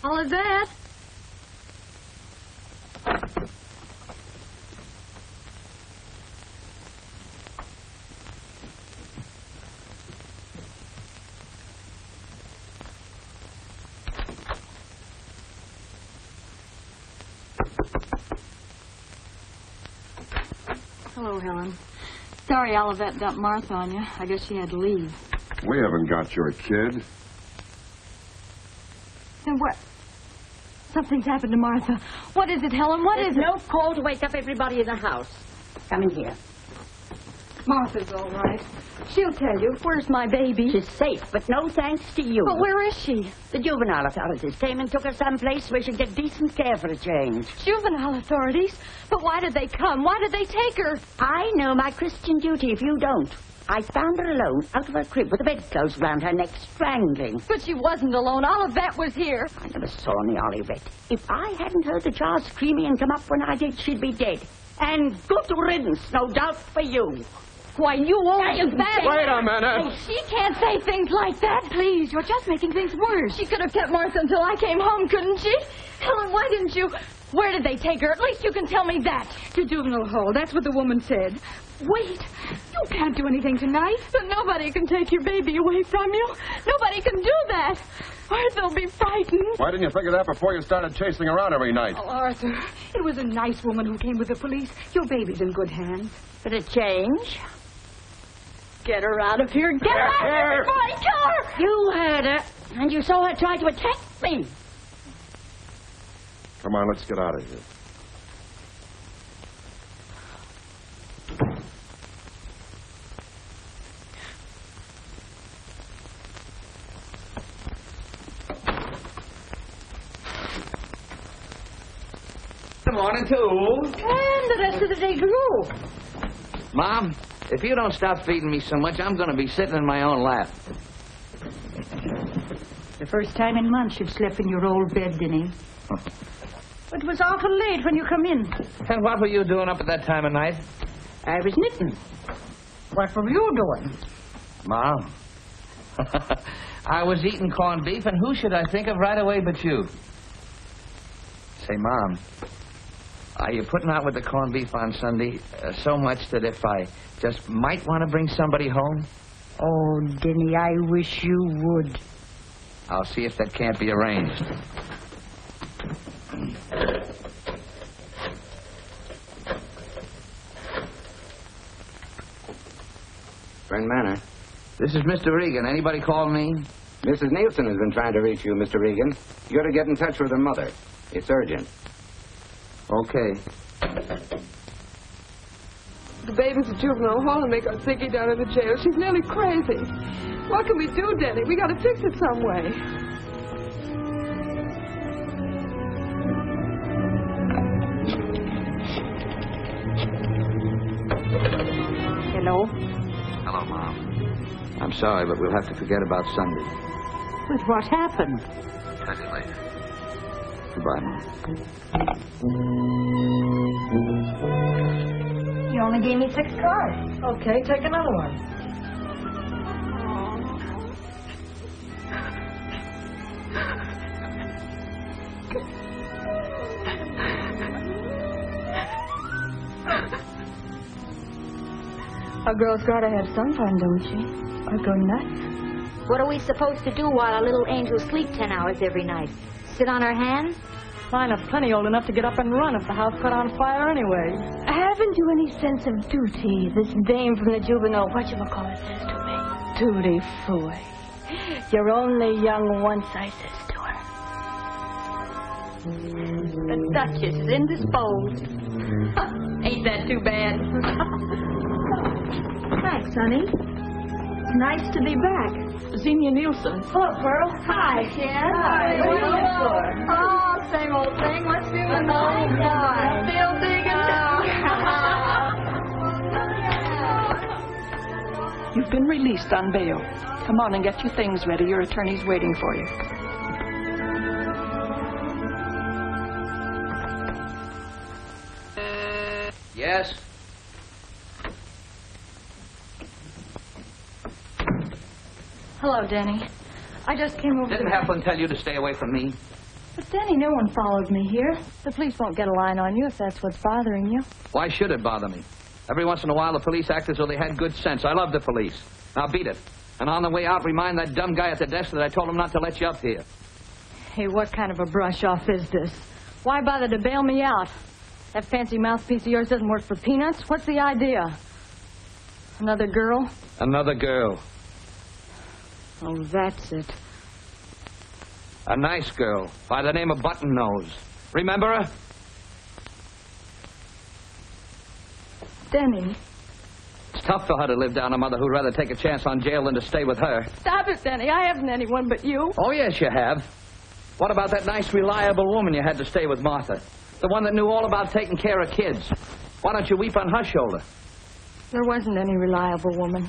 Olivet? Hello, Helen. Sorry Olivet dumped Martha on you. I guess she had to leave. We haven't got your kid. Then what? Something's happened to Martha. What is it, Helen? What is it? No call to wake up everybody in the house. Come in here. Martha's all right. She'll tell you. Where's my baby? She's safe, but no thanks to you. But where is she? The juvenile authorities came and took her someplace where she'd get decent care for a change. Juvenile authorities? But why did they come? Why did they take her? I know my Christian duty if you don't. I found her alone, out of her crib, with the bedclothes round her neck, strangling. But she wasn't alone. Olivet was here. I never saw any Olivet. If I hadn't heard the child screaming and come up when I did, she'd be dead. And good riddance, no doubt, for you. Why, you won't. Wait a minute. Oh, she can't say things like that. Please, you're just making things worse. She could have kept Martha until I came home, couldn't she? Helen, why didn't you... Where did they take her? At least you can tell me that. To juvenile hall. That's what the woman said. Wait. You can't do anything tonight. But nobody can take your baby away from you. Nobody can do that. They'll be frightened. Why didn't you figure that before you started chasing around every night? Oh, Arthur, it was a nice woman who came with the police. Your baby's in good hands. But a change? Get her out of here. Get her out of here before I kill her. You heard her, and you saw her try to attack me. Come on, let's get out of here. Good morning, too. And the rest of the day grew. Mom, if you don't stop feeding me so much, I'm going to be sitting in my own lap. The first time in months you've slept in your old bed, Denny. It was awful late when you come in. And what were you doing up at that time of night? I was knitting. What were you doing? Mom. I was eating corned beef, and who should I think of right away but you? Say, Mom, are you putting out with the corned beef on Sunday so much that if I just might want to bring somebody home? Oh, Denny, I wish you would. I'll see if that can't be arranged. Bryn Manor. This is Mr. Reagan. Anybody call me? Mrs. Neilson has been trying to reach you, Mr. Regan. You got to get in touch with her mother. It's urgent. Okay. The baby's at juvenile hall and they got Ziggy down in the jail. She's nearly crazy. What can we do, Denny? We got to fix it some way. Hello? Hello, Mom. I'm sorry, but we'll have to forget about Sunday. But what happened? Tell you later. Goodbye, Mom. You only gave me 6 cards. Okay, take another one. A girl's got to have some fun, don't she? Or go nuts. What are we supposed to do while our little angels sleep 10 hours every night? Sit on our hands? Mine are plenty old enough to get up and run if the house caught on fire anyway. Haven't you any sense of duty, this dame from the juvenile whatchamacallit says to me? Duty foy. You're only young once, I says to her. The Duchess is indisposed. Ain't that too bad? Thanks, honey. Nice to be back. Ziggy Neilson. Hello, Pearl. Hi, Jen. Hi. What are you looking for? Oh, same old thing. What's doing? Still digging. You've been released on bail. Come on and get your things ready. Your attorney's waiting for you. Yes? Hello, Denny. I just came over. Didn't Heflin tell you to stay away from me? But, Denny, no one followed me here. The police won't get a line on you if that's what's bothering you. Why should it bother me? Every once in a while, the police act as though they had good sense. I love the police. Now beat it. And on the way out, remind that dumb guy at the desk that I told him not to let you up here. Hey, what kind of a brush-off is this? Why bother to bail me out? That fancy mouthpiece of yours doesn't work for peanuts? What's the idea? Another girl? Another girl. Oh, that's it. A nice girl by the name of Button Nose. Remember her? Denny. It's tough for her to live down a mother who'd rather take a chance on jail than to stay with her. Stop it, Denny. I haven't anyone but you. Oh, yes, you have. What about that nice, reliable woman you had to stay with, Martha? The one that knew all about taking care of kids. Why don't you weep on her shoulder? There wasn't any reliable woman.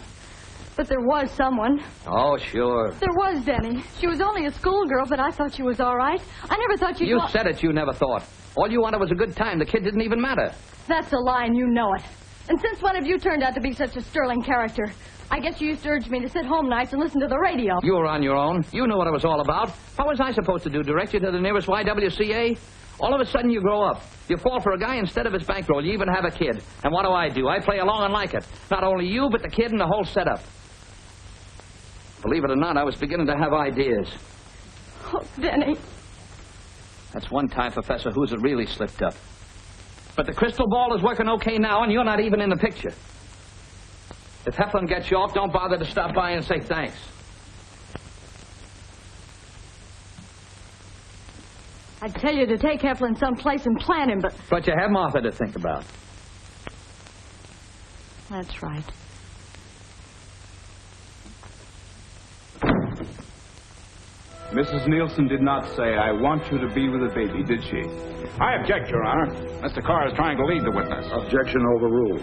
But there was someone. Oh, sure. There was, Denny. She was only a schoolgirl, but I thought she was all right. I never thought you'd... You said it, you never thought. All you wanted was a good time. The kid didn't even matter. That's a lie, and you know it. And since when have you turned out to be such a sterling character? I guess you used to urge me to sit home nights and listen to the radio. You were on your own. You knew what it was all about. What was I supposed to do, direct you to the nearest YWCA? All of a sudden you grow up. You fall for a guy instead of his bankroll. You even have a kid. And what do? I play along and like it. Not only you, but the kid and the whole setup. Believe it or not, I was beginning to have ideas. Oh, Denny. That's one time, Professor, who's it really slipped up. But the crystal ball is working okay now, and you're not even in the picture. If Heflin gets you off, don't bother to stop by and say thanks. I'd tell you to take Heflin someplace and plant him, but... But you have Martha to think about. That's right. Mrs. Neilson did not say, I want you to be with the baby, did she? I object, Your Honor. Mr. Carr is trying to lead the witness. Objection overruled.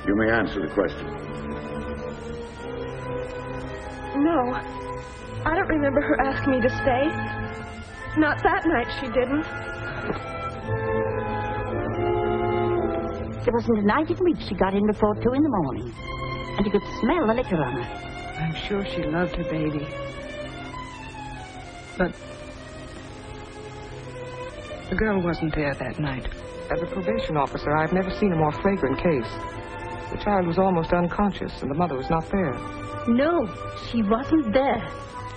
You may answer the question. No. I don't remember her asking me to stay. Not that night she didn't. There wasn't a night in which she got in before 2 in the morning. And you could smell the liquor on her. I'm sure she loved her baby. But the girl wasn't there that night. As a probation officer, I've never seen a more flagrant case. The child was almost unconscious, and the mother was not there. No, she wasn't there.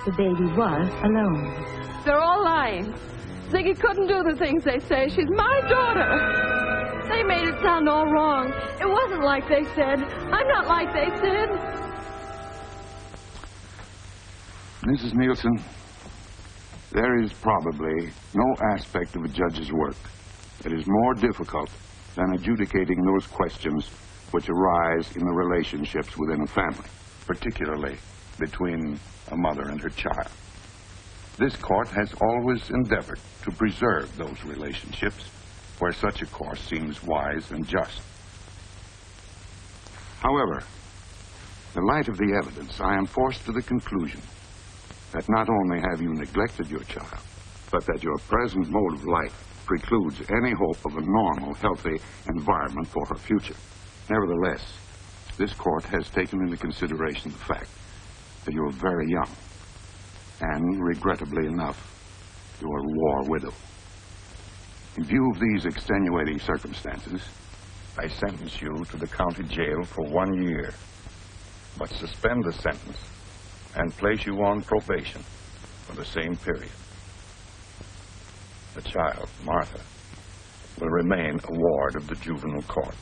The baby was alone. They're all lying. Ziggy couldn't do the things they say. She's my daughter. They made it sound all wrong. It wasn't like they said. I'm not like they said. Mrs. Neilson, there is probably no aspect of a judge's work that is more difficult than adjudicating those questions which arise in the relationships within a family, particularly between a mother and her child. This court has always endeavored to preserve those relationships where such a course seems wise and just. However, in the light of the evidence, I am forced to the conclusion that not only have you neglected your child, but that your present mode of life precludes any hope of a normal, healthy environment for her future. Nevertheless, this court has taken into consideration the fact that you are very young, and, regrettably enough, you are a war widow. In view of these extenuating circumstances, I sentence you to the county jail for 1 year, but suspend the sentence and place you on probation for the same period. The child, Martha, will remain a ward of the juvenile court.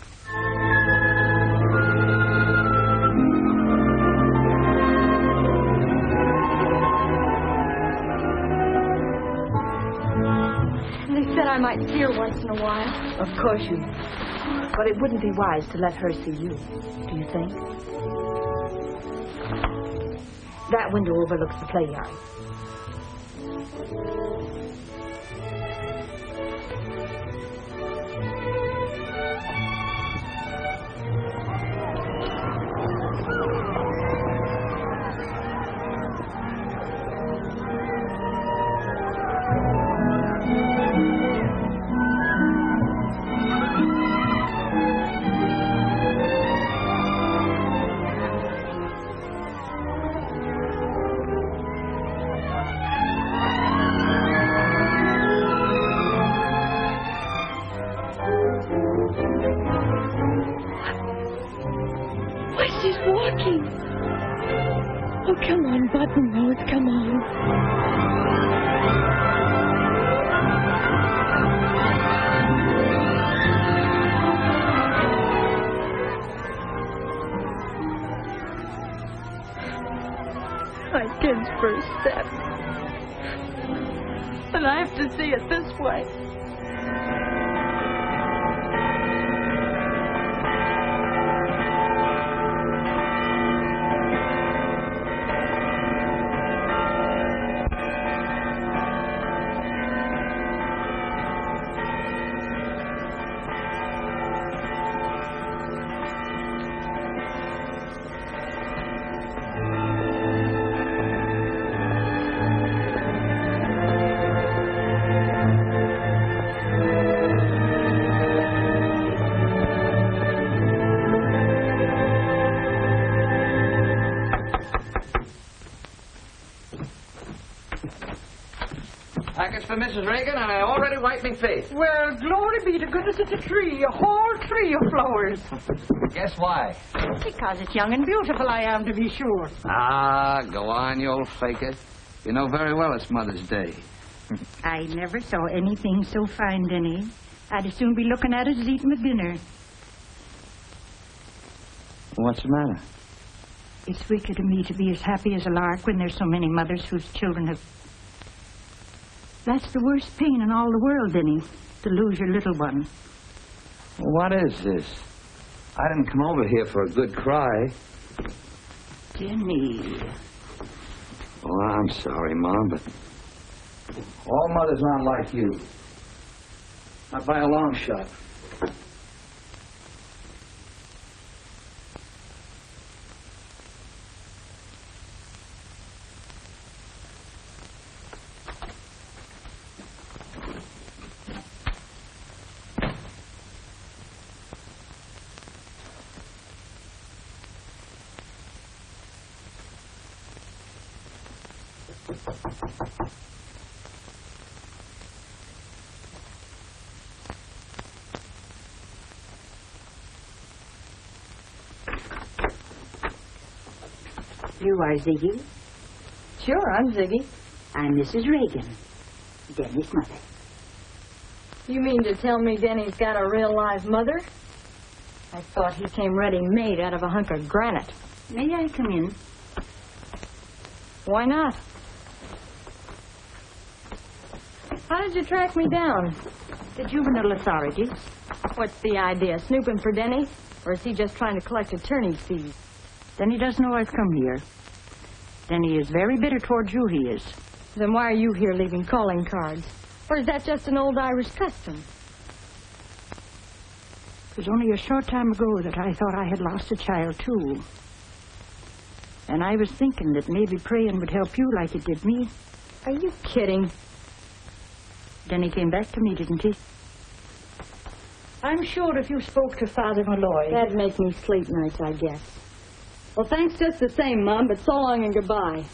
They said I might see her once in a while. Of course you would. But it wouldn't be wise to let her see you, do you think? That window overlooks the play yard. First step. And I have to see it this way. Package for Mrs. Reagan, and I already wiped me face. Well, glory be to goodness, it's a tree, a whole tree of flowers. Guess why? Because it's young and beautiful, I am, to be sure. Ah, go on, you old faker. You know very well it's Mother's Day. I never saw anything so fine, Denny. I'd as soon be looking at it as eating my dinner. What's the matter? It's wicked of me to be as happy as a lark when there's so many mothers whose children have... That's the worst pain in all the world, Denny, to lose your little one. What is this? I didn't come over here for a good cry. Denny. Oh, I'm sorry, Mom, but all mothers aren't like you. Not by a long shot. You are Ziggy? Sure, I'm Ziggy. I'm Mrs. Reagan, Denny's mother. You mean to tell me Denny's got a real live mother? I thought he came ready-made out of a hunk of granite. May I come in? Why not? How did you track me down? The juvenile authorities. What's the idea? Snooping for Denny? Or is he just trying to collect attorney's fees? Denny doesn't know I've come here. Denny is very bitter towards you, he is. Then why are you here leaving calling cards? Or is that just an old Irish custom? It was only a short time ago that I thought I had lost a child, too. And I was thinking that maybe praying would help you like it did me. Are you kidding? Denny came back to me, didn't he? I'm sure if you spoke to Father Malloy... That'd make me sleep nights, I guess. Well, thanks just the same, Mom, but so long and goodbye.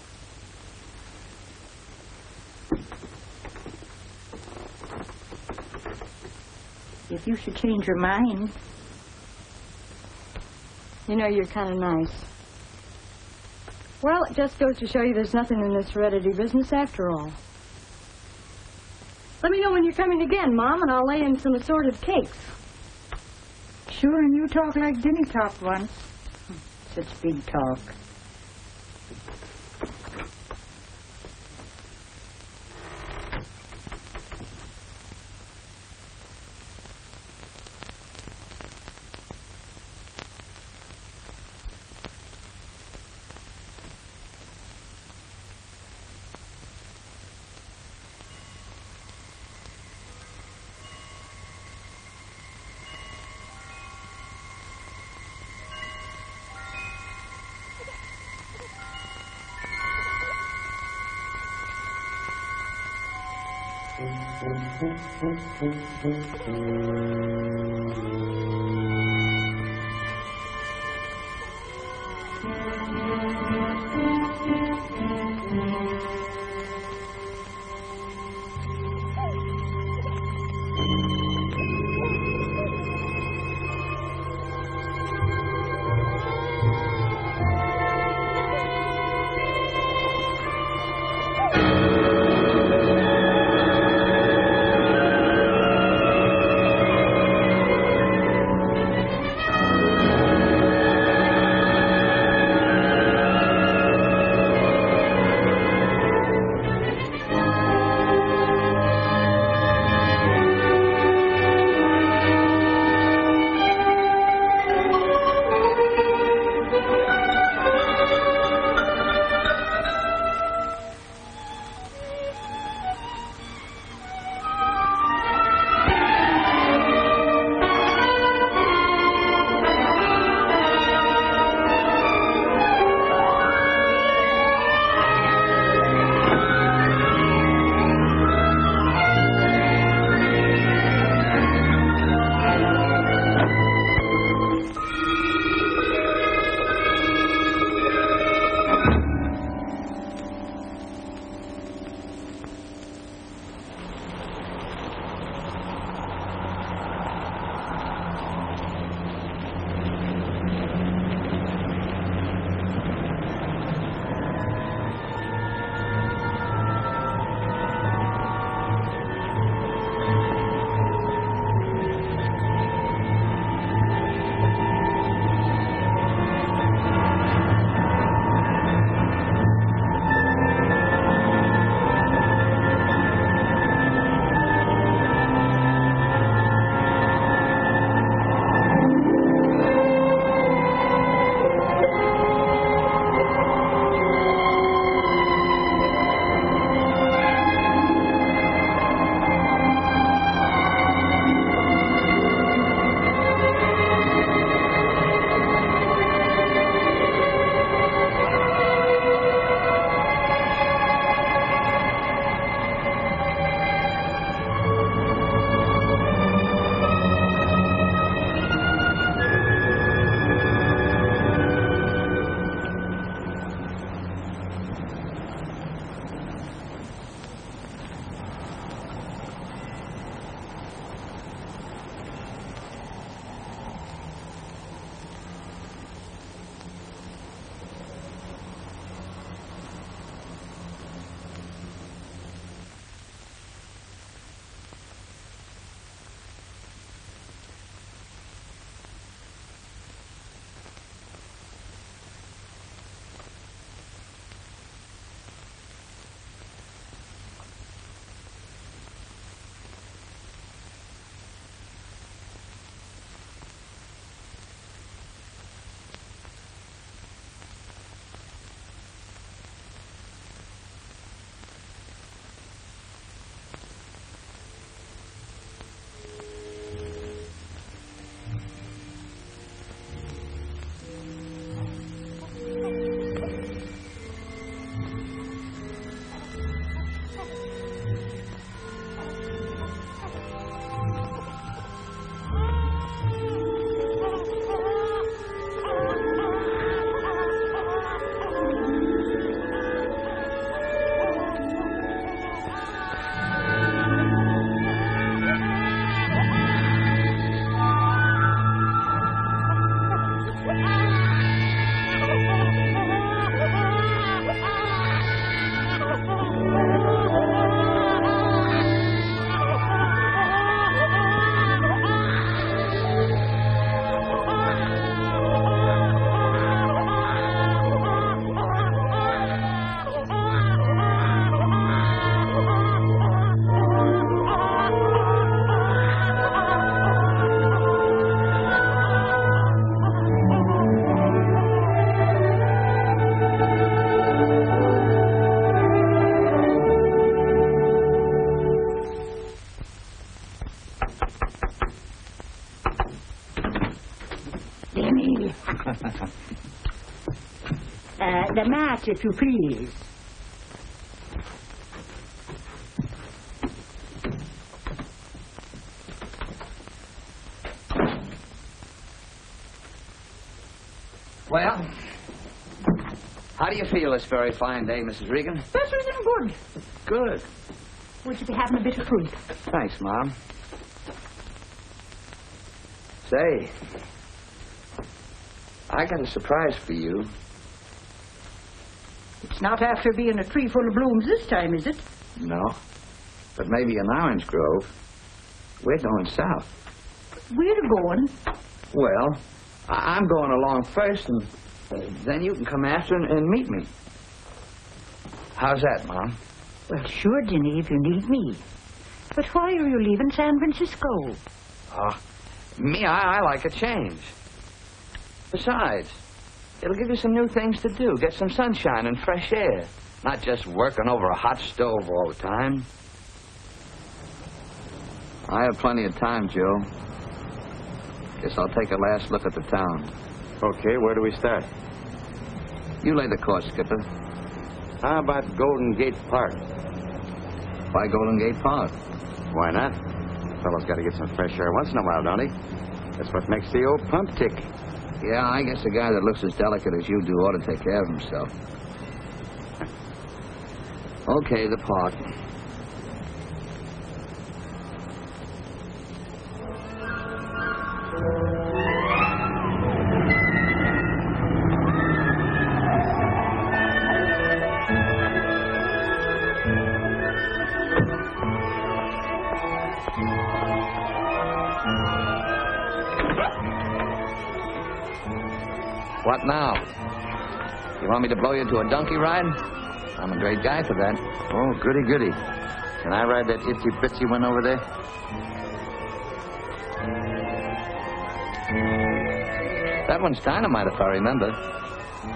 If you should change your mind... You know, you're kind of nice. Well, it just goes to show you there's nothing in this heredity business after all. Let me know when you're coming again, Mom, and I'll lay in some assorted cakes. Sure, and you talk like Denny talked once. Such big talk. The mat, if you please. Well, how do you feel this very fine day, Mrs. Reagan? Better than good. Good. Would you be having a bit of fruit? Thanks, Mom. Say, I got a surprise for you. It's not after being a tree full of blooms this time, is it? No, but maybe an orange grove. We're going south. Where going? Well, I'm going along first, and then you can come after and meet me. How's that, Mom? Well, sure, Denny, if you need me. But why are you leaving San Francisco? Me, I like a change. Besides, it'll give you some new things to do. Get some sunshine and fresh air. Not just working over a hot stove all the time. I have plenty of time, Joe. Guess I'll take a last look at the town. Okay, where do we start? You lay the course, Skipper. How about Golden Gate Park? Why Golden Gate Park? Why not? Fellow's got to get some fresh air once in a while, don't he? That's what makes the old pump tick. Yeah, I guess a guy that looks as delicate as you do ought to take care of himself. Okay, the park. What now? You want me to blow you into a donkey ride? I'm a great guy for that. Oh, goody, goody. Can I ride that itsy-bitsy one over there? That one's dynamite, if I remember.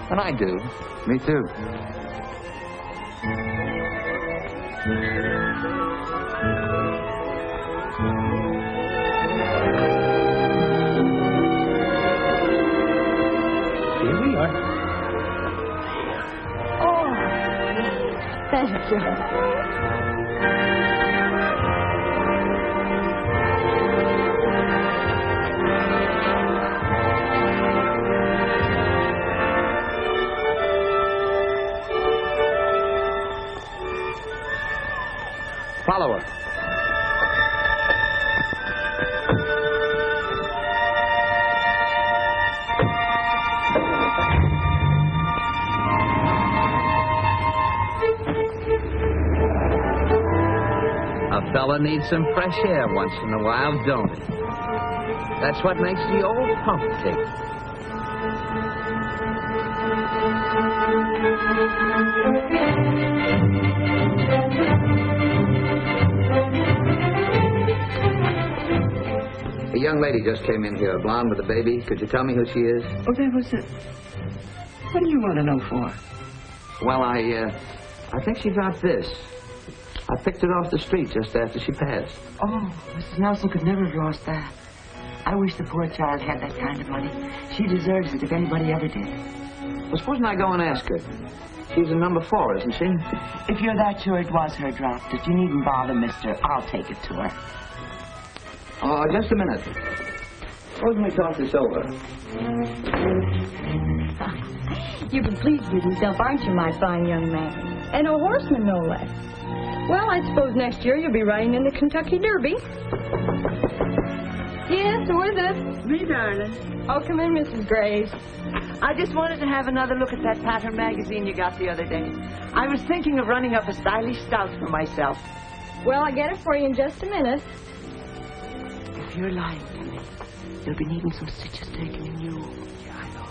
And I do. Me too. Here we are. Oh, thank you. Follow her. A fella needs some fresh air once in a while, don't he? That's what makes the old pump tick. A young lady just came in here, a blonde with a baby. Could you tell me who she is? Oh, there was a... What do you want to know for? Well, I think she dropped this. I picked it off the street just after she passed. Oh, Mrs. Nelson could never have lost that. I wish the poor child had that kind of money. She deserves it if anybody ever did. Well, supposing I go and ask her. She's in number 4, isn't she? If you're that sure it was her dropped it, you needn't bother, mister. I'll take it to her. Oh, just a minute. Suppose we talk this over. You can please with yourself, aren't you, my fine young man? And a horseman, no less. Well, I suppose next year you'll be riding in the Kentucky Derby. Yes, who is it? Me, darling. Oh, come in, Mrs. Graves. I just wanted to have another look at that pattern magazine you got the other day. I was thinking of running up a stylish stout for myself. Well, I'll get it for you in just a minute. If you're lying to me, you'll be needing some stitches taken in you. Yeah, I know.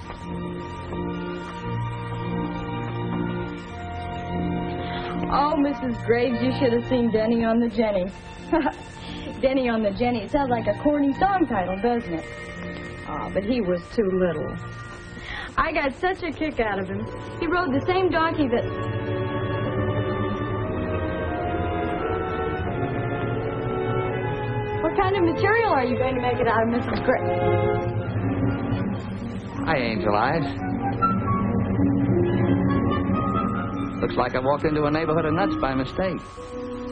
Oh, Mrs. Graves, you should have seen Denny on the Jenny. Denny on the Jenny. It sounds like a corny song title, doesn't it? Oh, but he was too little. I got such a kick out of him. He rode the same donkey that... What kind of material are you going to make it out of, Mrs. Graves? Hi, Angel Eyes. Looks like I walked into a neighborhood of nuts by mistake.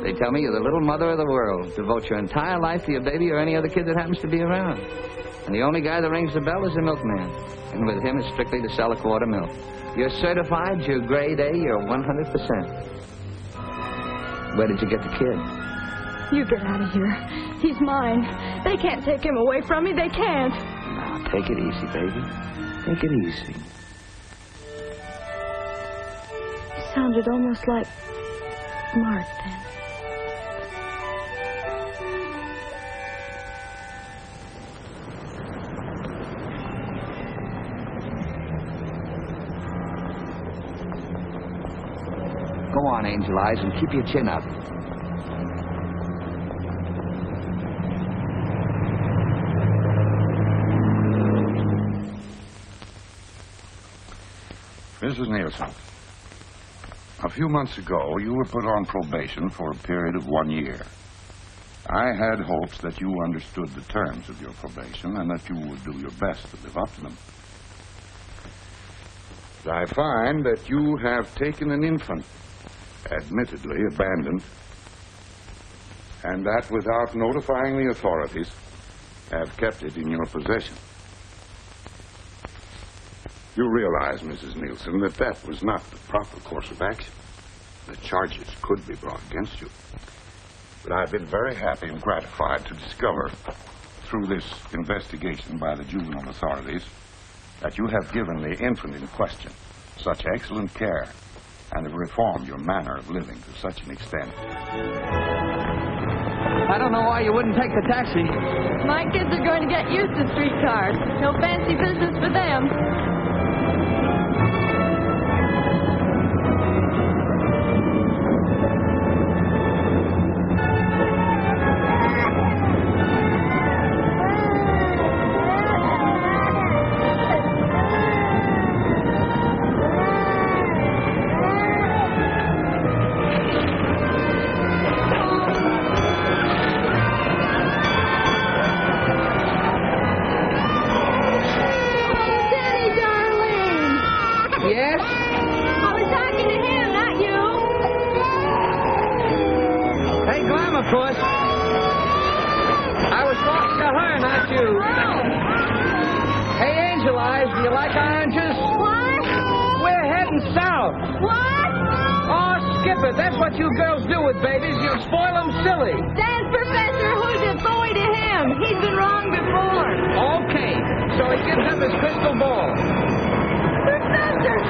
They tell me you're the little mother of the world. Devote your entire life to your baby or any other kid that happens to be around. And the only guy that rings the bell is the milkman. And with him, it's strictly to sell a quart of milk. You're certified, you're grade A, you're 100%. Where did you get the kid? You get out of here. He's mine. They can't take him away from me. They can't. Now, take it easy, baby. Take it easy. He sounded almost like Mart then. Go on, Angel Eyes, and keep your chin up. Mrs. Neilson, a few months ago, you were put on probation for a period of 1 year. I had hopes that you understood the terms of your probation and that you would do your best to live up to them. I find that you have taken an infant, admittedly abandoned, and that without notifying the authorities, have kept it in your possession. You realize, Mrs. Neilson, that that was not the proper course of action. The charges could be brought against you. But I've been very happy and gratified to discover, through this investigation by the juvenile authorities, that you have given the infant in question such excellent care and have reformed your manner of living to such an extent. I don't know why you wouldn't take the taxi. My kids are going to get used to streetcars. No fancy business for them. That's what you girls do with babies. You spoil them silly. Dance Professor, who's it boy to him? He's been wrong before. Okay, so he gives up his crystal ball. Professor,